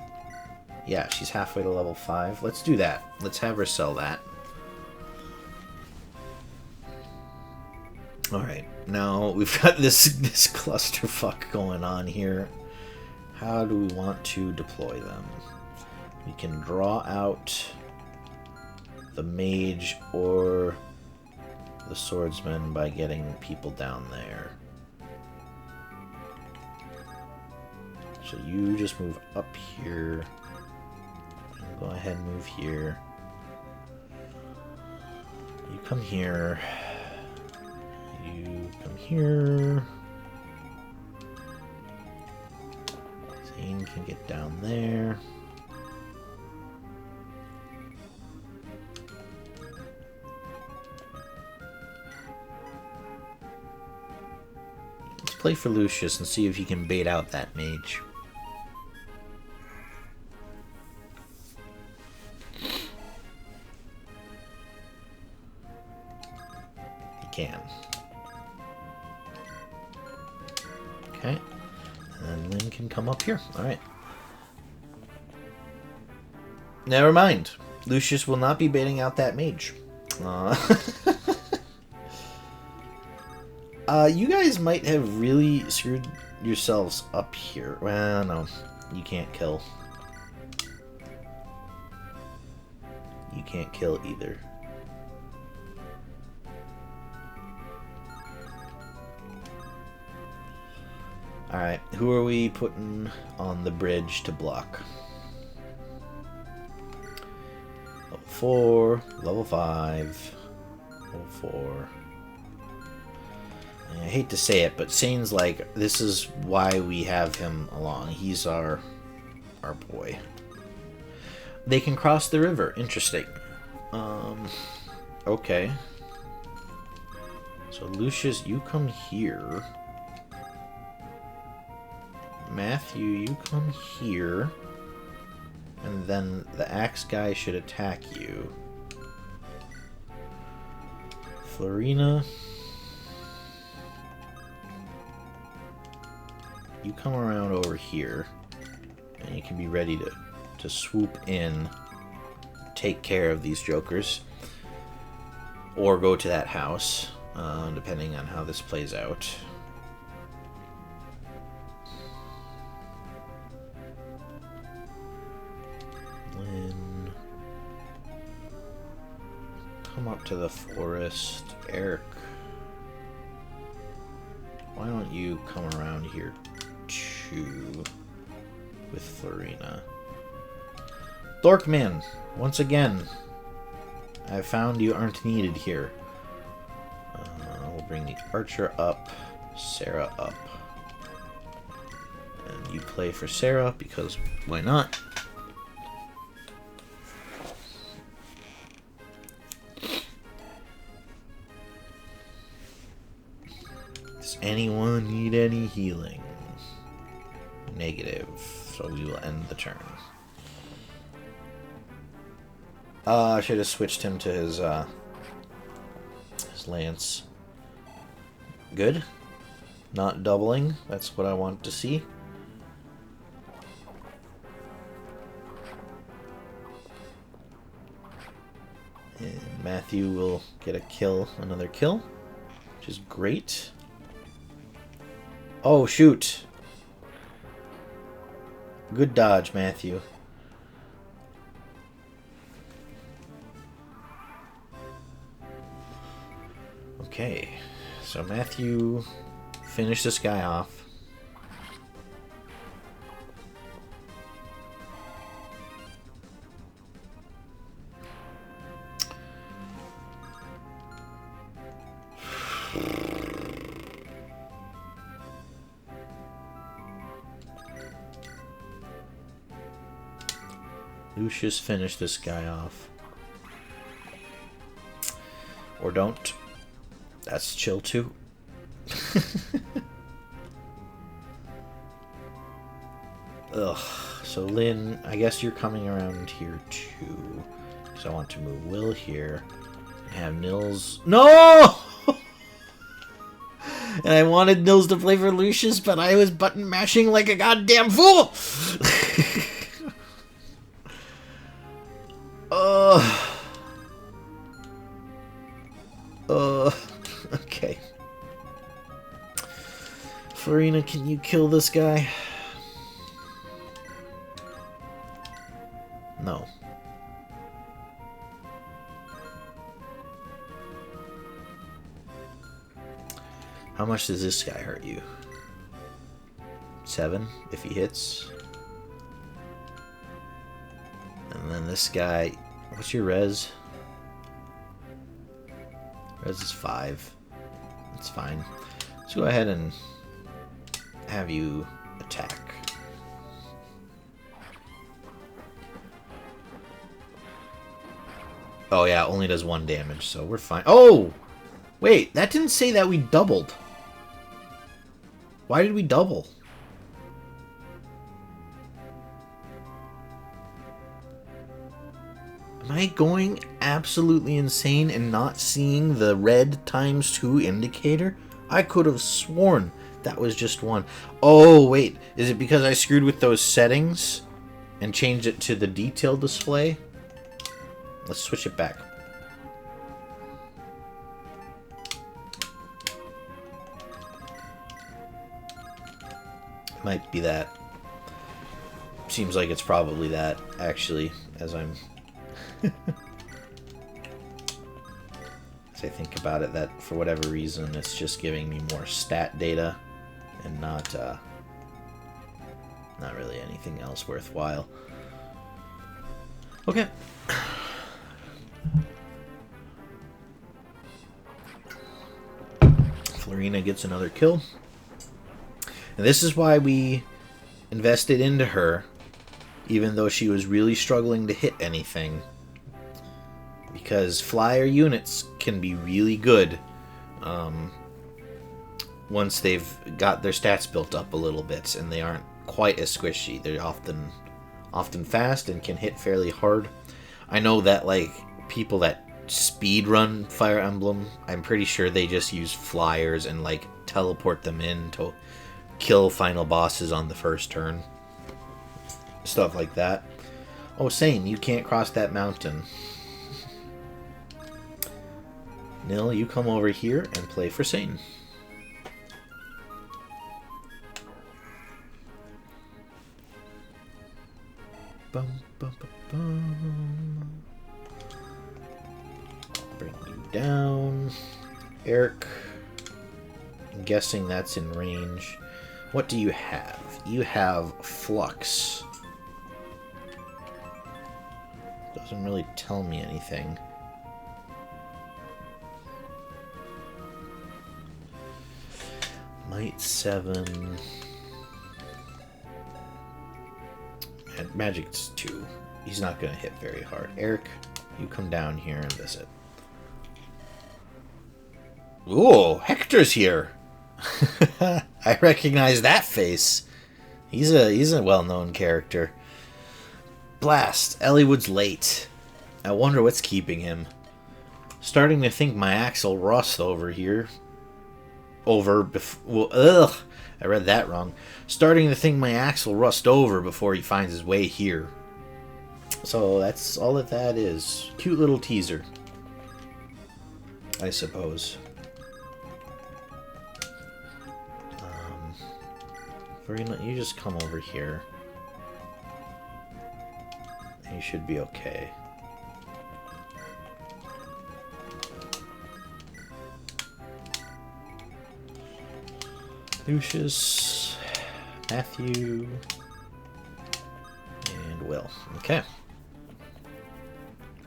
Yeah, she's halfway to level 5. Let's do that. Let's have her sell that. Alright, now we've got this clusterfuck going on here. How do we want to deploy them? We can draw out the mage or the swordsman by getting people down there. So you just move up here Go ahead and move here. You come here. You come here. Zane can get down there. Let's play for Lucius and see if he can bait out that mage. Can. Okay. And Lynn can come up here. Alright. Never mind. Lucius will not be baiting out that mage. You guys might have really screwed yourselves up here. Well, no. You can't kill. You can't kill either. Alright, who are we putting on the bridge to block? Level 4, level 5, level 4. I hate to say it, but Sane's like, this is why we have him along. He's our boy. They can cross the river. Interesting. Okay. So Lucius, you come here. Matthew, you come here. And then the axe guy should attack you. Florina, you come around over here. And you can be ready to swoop in, take care of these jokers. Or go to that house, depending on how this plays out. Lynn, come up to the forest. Eric, why don't you come around here too with Florina? Dorkman, once again, I found you aren't needed here. We'll bring the archer up, Sarah up. And you play for Sarah because why not? Does anyone need any healing? Negative, so we will end the turn. I should have switched him to his lance. Good. Not doubling. That's what I want to see. And Matthew will get a kill, another kill, which is great. Oh, shoot. Good dodge, Matthew. Okay, so Matthew finished this guy off. Lucius finished this guy off. Or don't. That's chill too. Ugh. So Lynn, I guess you're coming around here too. Because I want to move Will here. And have Nils. No! And I wanted Nils to play for Lucius, but I was button mashing like a goddamn fool! Okay. Florina, can you kill this guy? No. How much does this guy hurt you? 7 if he hits. And then this guy... What's your res? Res is 5. That's fine. Let's go ahead and have you attack. Oh yeah, only does 1 damage, so we're fine. Oh! Wait, that didn't say that we doubled. Why did we double? Am I going absolutely insane and not seeing the red ×2 indicator? I could have sworn that was just 1. Oh, wait. Is it because I screwed with those settings and changed it to the detail display? Let's switch it back. Might be that. Seems like it's probably that, actually, as I'm... As I think about it, that for whatever reason it's just giving me more stat data and not really anything else worthwhile. Okay. Florina gets another kill. And this is why we invested into her, even though she was really struggling to hit anything. Because flyer units can be really good once they've got their stats built up a little bit and they aren't quite as squishy. They're often fast and can hit fairly hard. I know that like people that speed run Fire Emblem, I'm pretty sure they just use flyers and like teleport them in to kill final bosses on the first turn. Stuff like that. Oh, Sane, you can't cross that mountain. Nil, you come over here and play for Satan. Bum, bum, bum, bum. Bring you down. Eric. I'm guessing that's in range. What do you have? You have Flux. Doesn't really tell me anything. Might 7. And Magic's 2. He's not going to hit very hard. Eric, you come down here and visit. Ooh, Hector's here. I recognize that face. He's a well-known character. Blast. Elliewood's late. I wonder what's keeping him. Starting to think my axe will rust over here. Ugh, I read that wrong. Starting to think my axe will rust over before he finds his way here. So that's all that is. Cute little teaser, I suppose. Verena, you just come over here. You should be okay. Lucius, Matthew, and Will. Okay.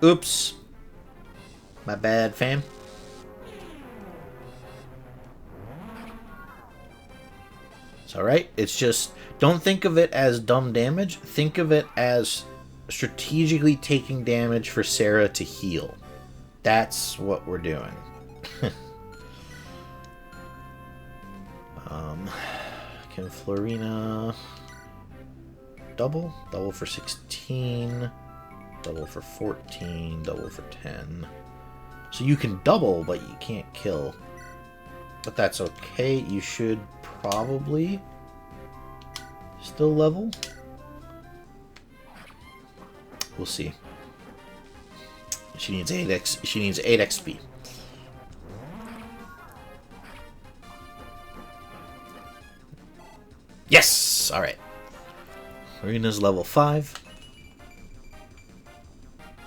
Oops. My bad, fam. It's alright. It's just, don't think of it as dumb damage. Think of it as strategically taking damage for Sarah to heal. That's what we're doing. Can Florina double? Double for 16, double for 14, double for 10. So you can double, but you can't kill. But that's okay. You should probably still level. We'll see. She needs 8x. She needs 8 XP. Yes! Alright. Marina's level 5.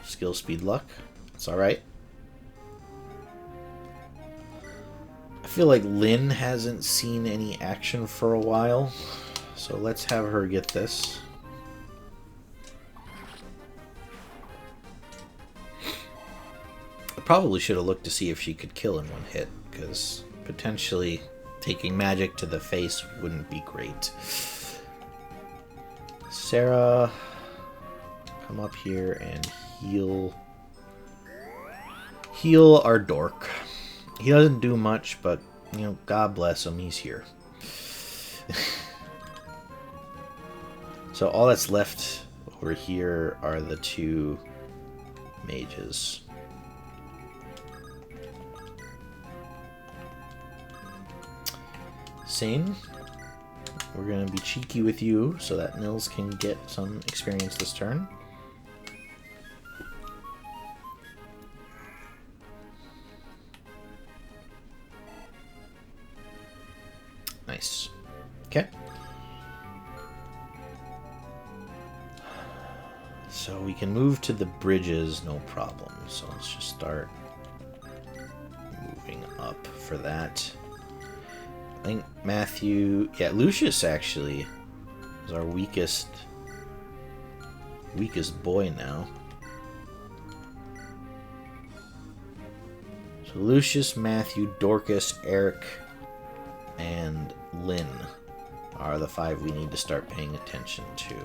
Skill, speed, luck. It's alright. I feel like Lynn hasn't seen any action for a while. So let's have her get this. Probably should have looked to see if she could kill in one hit, because potentially taking magic to the face wouldn't be great. Sarah, come up here and heal our dork. He doesn't do much, but, you know, God bless him, he's here. So all that's left over here are the two mages. Sane, we're going to be cheeky with you so that Nils can get some experience this turn. Nice. Okay. So we can move to the bridges, no problem. So let's just start moving up for that. I think Matthew... Yeah, Lucius actually is our weakest boy now. So Lucius, Matthew, Dorcas, Eric, and Lynn are the 5 we need to start paying attention to.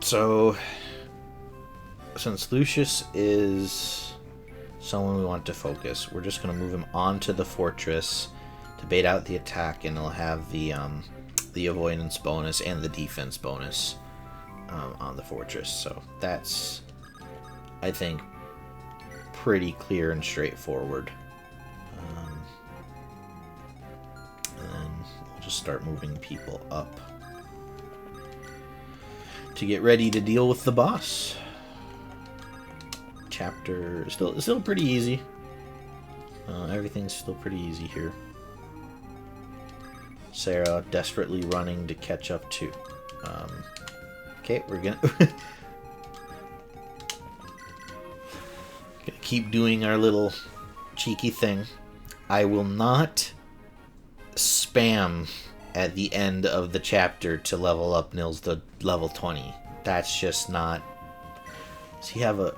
So, since Lucius is someone we want to focus, we're just going to move him onto the fortress to bait out the attack, and he'll have the avoidance bonus and the defense bonus on the fortress. So that's, I think, pretty clear and straightforward. And then we'll just start moving people up to get ready to deal with the boss. Chapter still pretty easy. Everything's still pretty easy here. Sarah desperately running to catch up to. Okay, we're gonna keep doing our little cheeky thing. I will not spam at the end of the chapter to level up Nils to level 20. That's just not... Does he have a...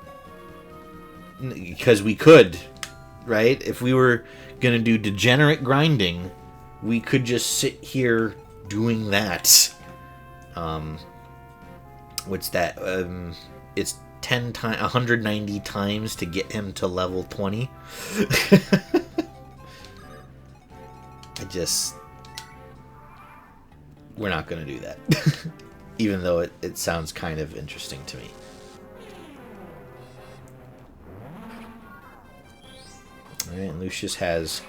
Because we could, right? If we were gonna do degenerate grinding, we could just sit here doing that. What's that? It's 190 times to get him to level 20. We're not going to do that. Even though it sounds kind of interesting to me. Alright, and Lucius has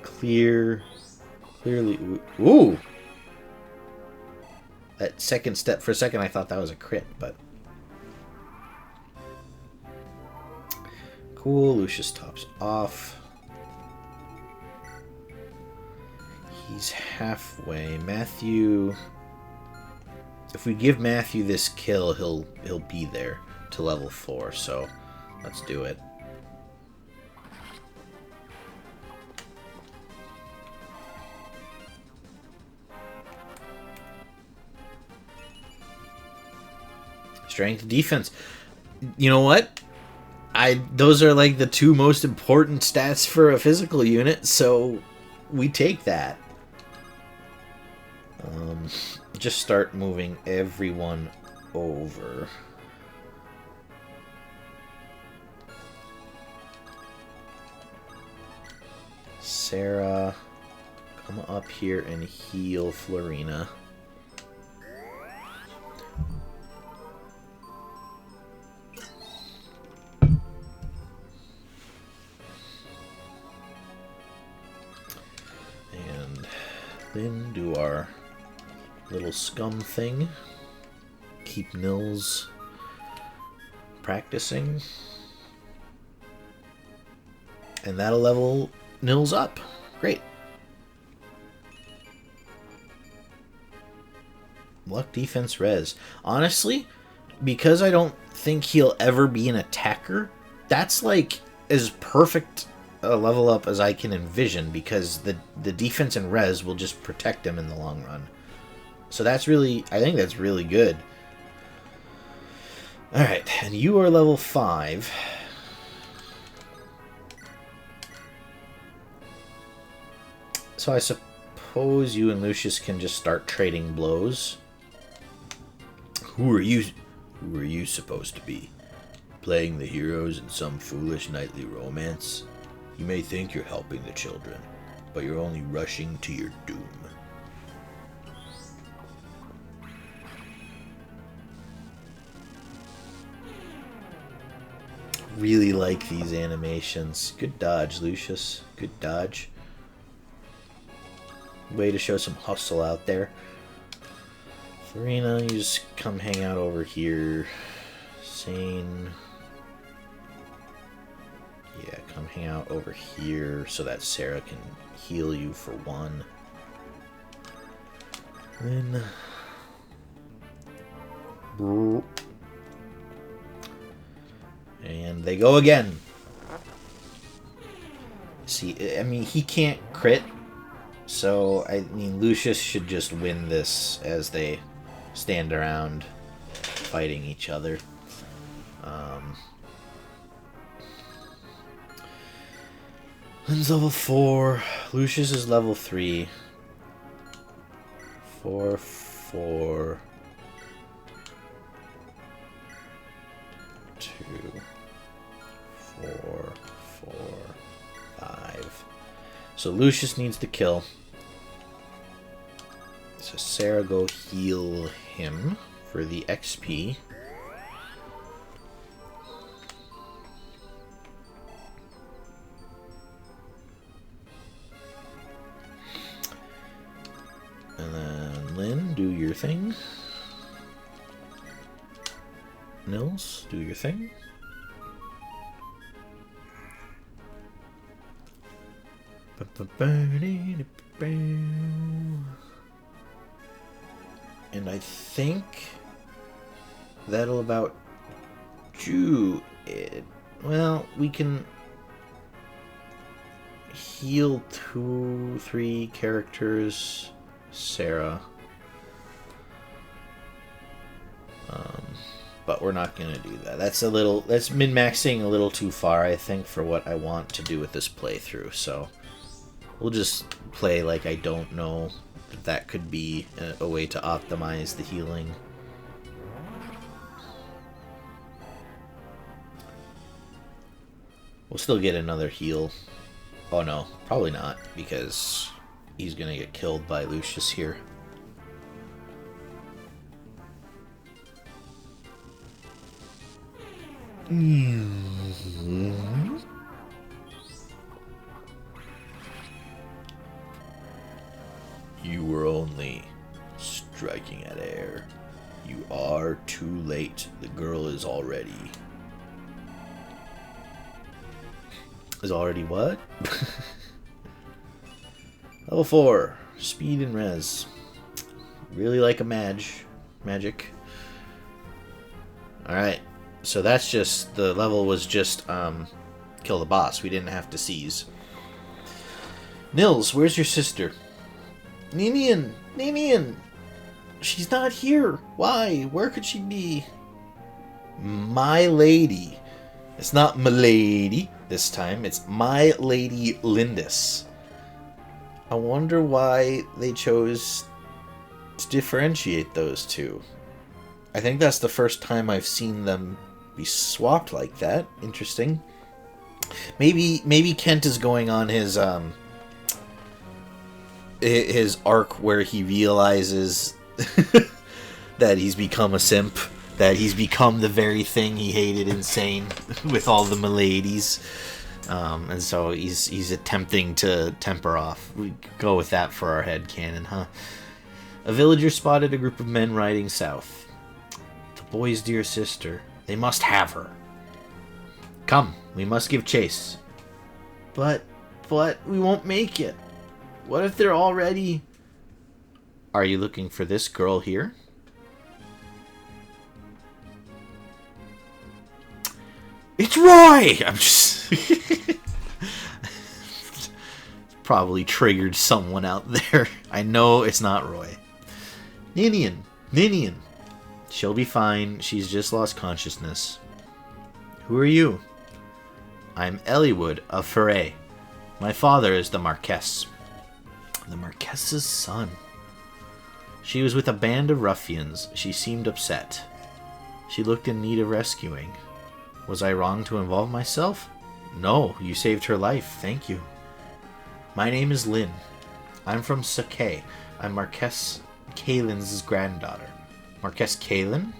clearly... Ooh! That second step, for a second I thought that was a crit, but... Cool, Lucius tops off. He's halfway. Matthew... If we give Matthew this kill, he'll be there to level 4, so let's do it. Strength, defense. You know what? Those are like the 2 most important stats for a physical unit, so we take that. Just start moving everyone over. Sarah, come up here and heal Florina. And then do our little scum thing. Keep Nils practicing. And that'll level Nils up. Great. Luck, defense, res. Honestly, because I don't think he'll ever be an attacker, that's like as perfect a level up as I can envision, because the defense and res will just protect him in the long run. So that's really, I think that's really good. Alright, and you are level 5. So I suppose you and Lucius can just start trading blows. Who are you supposed to be? Playing the heroes in some foolish nightly romance? You may think you're helping the children, but you're only rushing to your doom. Really like these animations. Good dodge, Lucius. Good dodge. Way to show some hustle out there. Farina, you just come hang out over here. Sane. Yeah, come hang out over here so that Sarah can heal you for 1. Then... and they go again. See, I mean, he can't crit. So, I mean, Lucius should just win this as they stand around fighting each other. Lynn's level 4. Lucius is level 3. 4, 4. 2, 4, 4, 5. So Lucius needs to kill. So Sarah, go heal him for the XP. And then Lynn, do your thing. Nils, do your thing. And I think that'll about do it. Well, we can heal 2, 3 characters. Sarah. But we're not going to do that. That's min-maxing a little too far, I think, for what I want to do with this playthrough. So we'll just play like I don't know if that could be a way to optimize the healing. We'll still get another heal. Oh no, probably not, because he's going to get killed by Lucius here. Mm-hmm. You were only striking at air. You are too late. The girl is already... Is already what? Level 4. Speed and res. Really like a magic. Alright. So that's just... The level was just kill the boss. We didn't have to seize. Nils, where's your sister? Nimian! Nimian! She's not here! Why? Where could she be? My lady. It's not milady this time. It's my lady Lyndis. I wonder why they chose to differentiate those two. I think that's the first time I've seen them be swapped like that. Interesting. Maybe Kent is going on his arc where he realizes that he's become a simp, that he's become the very thing he hated insane with all the miladies, and so he's attempting to temper off. We go with that for our headcanon, huh? A villager spotted a group of men riding south. The boy's dear sister. They must have her. Come, we must give chase. But we won't make it. What if they're already... Are you looking for this girl here? It's Roy! I'm just... probably triggered someone out there. I know it's not Roy. Ninian. Ninian. She'll be fine. She's just lost consciousness. Who are you? I'm Eliwood of Foray. My father is the Marquess. The Marquess's son. She was with a band of ruffians. She seemed upset. She looked in need of rescuing. Was I wrong to involve myself? No, you saved her life. Thank you. My name is Lynn. I'm from Sakai. I'm Marquess Kalen's granddaughter. Marquess Kalen?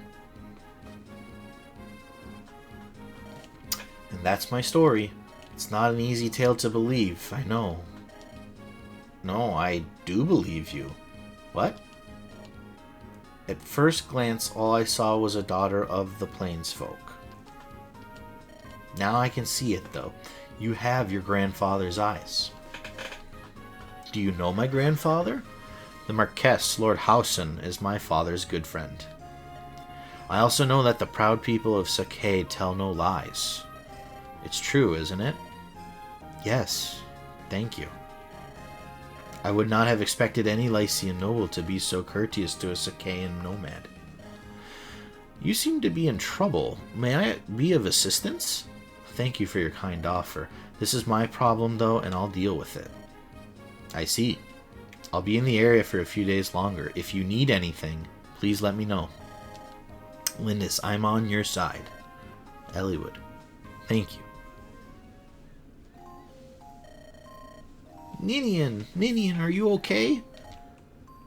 And that's my story. It's not an easy tale to believe, I know. No, I do believe you. What? At first glance, all I saw was a daughter of the Plainsfolk. Now I can see it, though. You have your grandfather's eyes. Do you know my grandfather? The Marquess, Lord Howson, is my father's good friend. I also know that the proud people of Sakai tell no lies. It's true, isn't it? Yes, thank you. I would not have expected any Lycian noble to be so courteous to a Sakaean nomad. You seem to be in trouble. May I be of assistance? Thank you for your kind offer. This is my problem, though, and I'll deal with it. I see. I'll be in the area for a few days longer. If you need anything, please let me know. Lyndis, I'm on your side. Eliwood. Thank you. Ninian! Ninian, are you okay?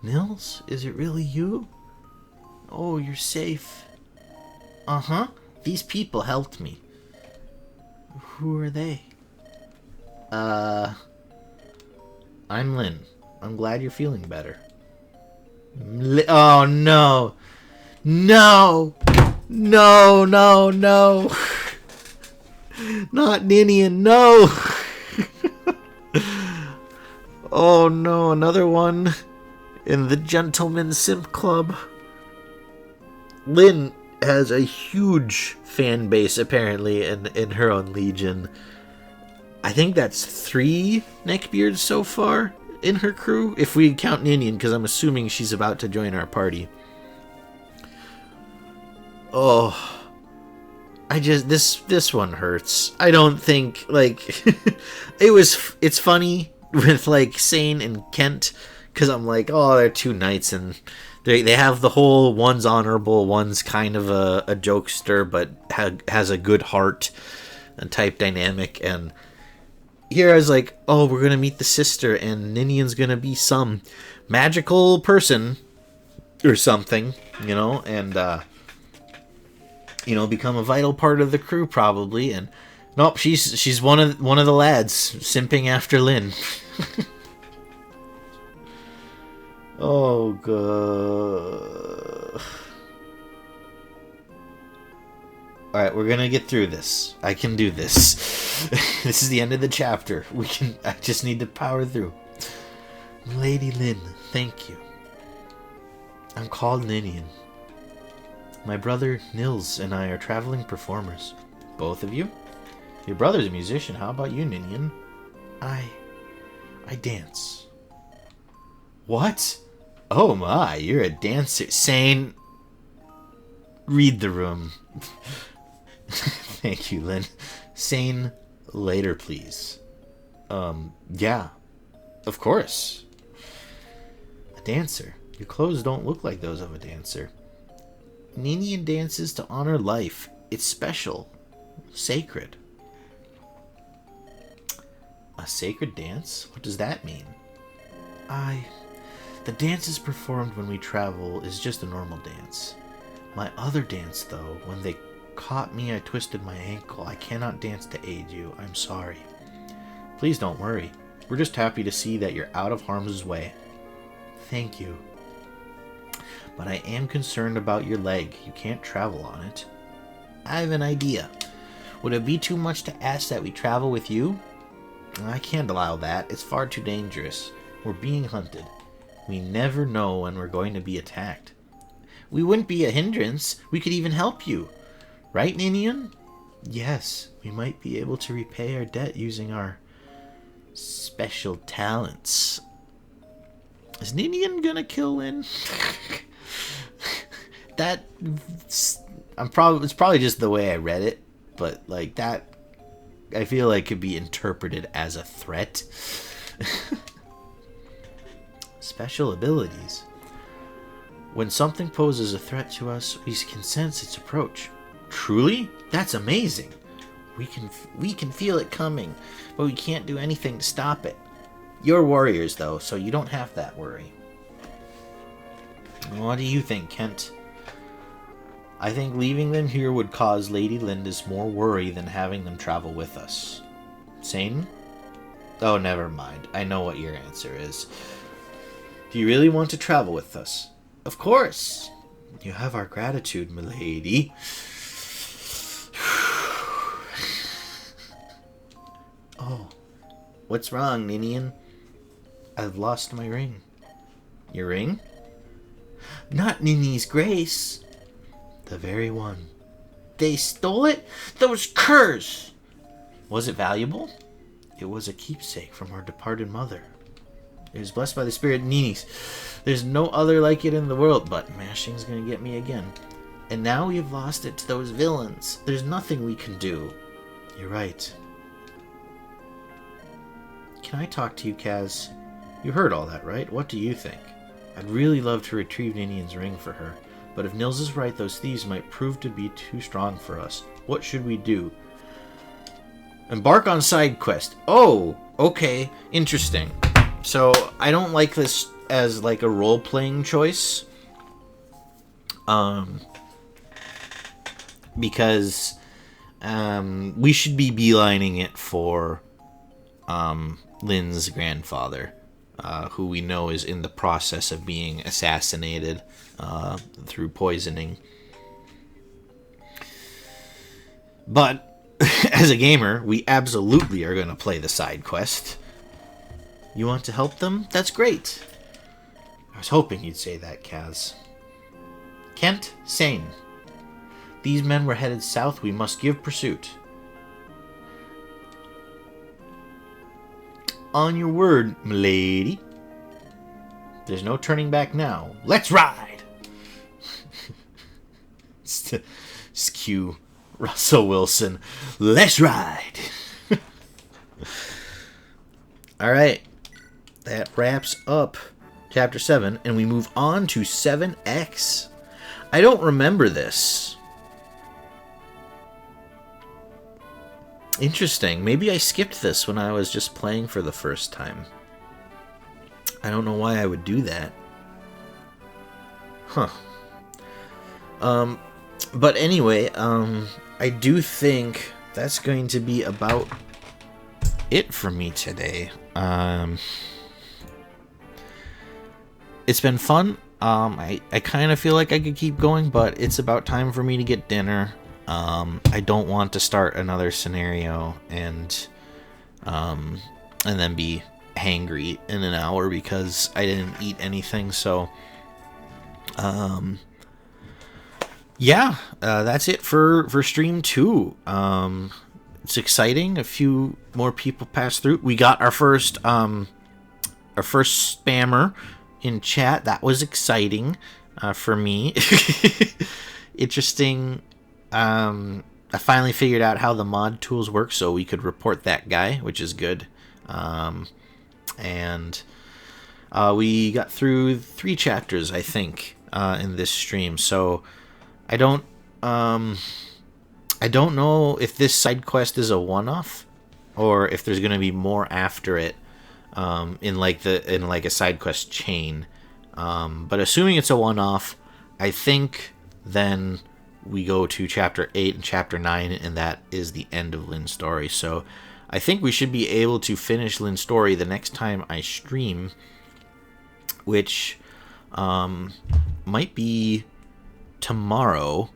Nils, is it really you? Oh, you're safe. Uh-huh. These people helped me. Who are they? I'm Lynn. I'm glad you're feeling better. Oh, no. No! No, no, no! Not Ninian, no! Oh no, another one in the Gentleman Simp Club. Lynn has a huge fan base, apparently, in her own legion. I think that's 3 neckbeards so far in her crew, if we count Ninian, because I'm assuming she's about to join our party. Oh, this one hurts. I don't think, like, it's funny with, like, Sane and Kent, because I'm like, oh, they're 2 knights, and they have the whole one's honorable, one's kind of a jokester, but has a good heart and type dynamic. And here I was like, oh, we're gonna meet the sister, and Ninian's gonna be some magical person or something, you know, and become a vital part of the crew probably. And nope, she's one of the lads simping after Lynn. Oh, good. Alright, we're gonna get through this. I can do this. This is the end of the chapter. I just need to power through. Lady Lynn, thank you. I'm called Ninian. My brother Nils and I are traveling performers. Both of you? Your brother's a musician. How about you, Ninian? I dance. What? Oh my, you're a dancer. Sane, read the room. Thank you, Lynn. Sane, later, please. Yeah, of course. A dancer. Your clothes don't look like those of a dancer. Ninian dances to honor life. It's special. Sacred. A sacred dance? What does that mean? The dance is performed when we travel is just a normal dance. My other dance, though, when they caught me, I twisted my ankle. I cannot dance to aid you. I'm sorry. Please don't worry. We're just happy to see that you're out of harm's way. Thank you. But I am concerned about your leg. You can't travel on it. I have an idea. Would it be too much to ask that we travel with you? I can't allow that. It's far too dangerous. We're being hunted. We never know when we're going to be attacked. We wouldn't be a hindrance. We could even help you. Right, Ninian? Yes, we might be able to repay our debt using our Special talents. Is Ninian gonna kill Lynn? It's probably just the way I read it, but like that, I feel like could be interpreted as a threat. Special abilities. When something poses a threat to us, we can sense its approach. Truly? That's amazing. We can feel it coming, but we can't do anything to stop it. You're warriors, though, so you don't have that worry. What do you think, Kent? I think leaving them here would cause Lady Lyndis more worry than having them travel with us. Sane? Oh, never mind. I know what your answer is. Do you really want to travel with us? Of course. You have our gratitude, milady. Oh, what's wrong, Ninian? I've lost my ring. Your ring? Not Nini's Grace. The very one. They stole it? Those curs! Was it valuable? It was a keepsake from our departed mother. It was blessed by the spirit Nini's. There's no other like it in the world, but mashing's gonna get me again. And now we've lost it to those villains. There's nothing we can do. You're right. Can I talk to you, Kaz? You heard all that, right? What do you think? I'd really love to retrieve Ninian's ring for her, but if Nils is right, those thieves might prove to be too strong for us. What should we do? Embark on side quest. Oh, okay. Interesting. So, I don't like this as like a role-playing choice. Because we should be beelining it for Lynn's grandfather, who we know is in the process of being assassinated through poisoning. But as a gamer, we absolutely are going to play the side quest. You want to help them? That's great. I was hoping you'd say that, Kaz. Kent, sane. These men were headed south. We must give pursuit. On your word, milady. There's no turning back now. Let's ride! It's cue Russell Wilson. Let's ride! Alright. That wraps up Chapter 7, and we move on to 7X. I don't remember this. Interesting. Maybe I skipped this when I was just playing for the first time. I don't know why I would do that. Huh. But anyway, I do think that's going to be about it for me today. It's been fun. I kind of feel like I could keep going, but it's about time for me to get dinner. I don't want to start another scenario and then be hangry in an hour because I didn't eat anything. So, yeah, that's it for stream 2. It's exciting. A few more people passed through. We got our first spammer in chat. That was exciting for me. Interesting. I finally figured out how the mod tools work, so we could report that guy, which is good. And we got through 3 chapters, I think, in this stream. So I don't know if this side quest is a one-off or if there's going to be more after it in like a side quest chain. But assuming it's a one-off, I think then we go to chapter 8 and chapter 9, and that is the end of Lynn's story. So I think we should be able to finish Lynn's story the next time I stream, which might be tomorrow.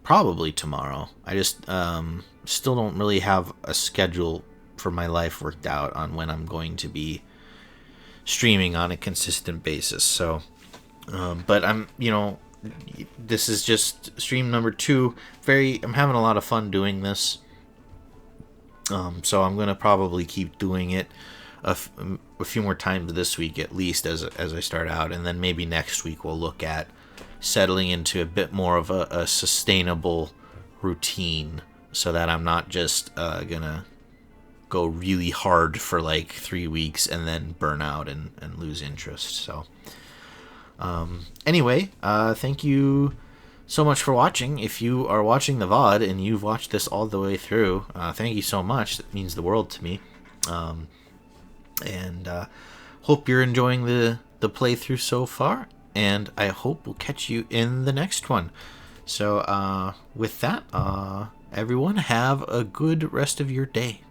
Probably tomorrow. I just still don't really have a schedule for my life worked out on when I'm going to be streaming on a consistent basis. So, but this is just stream number 2. I'm having a lot of fun doing this. So I'm gonna probably keep doing it a few more times this week at least as I start out, and then maybe next week we'll look at settling into a bit more of a sustainable routine, so that I'm not just gonna go really hard for like 3 weeks and then burn out and lose interest. So anyway, thank you so much for watching. If you are watching the VOD and you've watched this all the way through, thank you so much. That means the world to me. And hope you're enjoying the playthrough so far, and I hope we'll catch you in the next one. So with that, everyone, have a good rest of your day.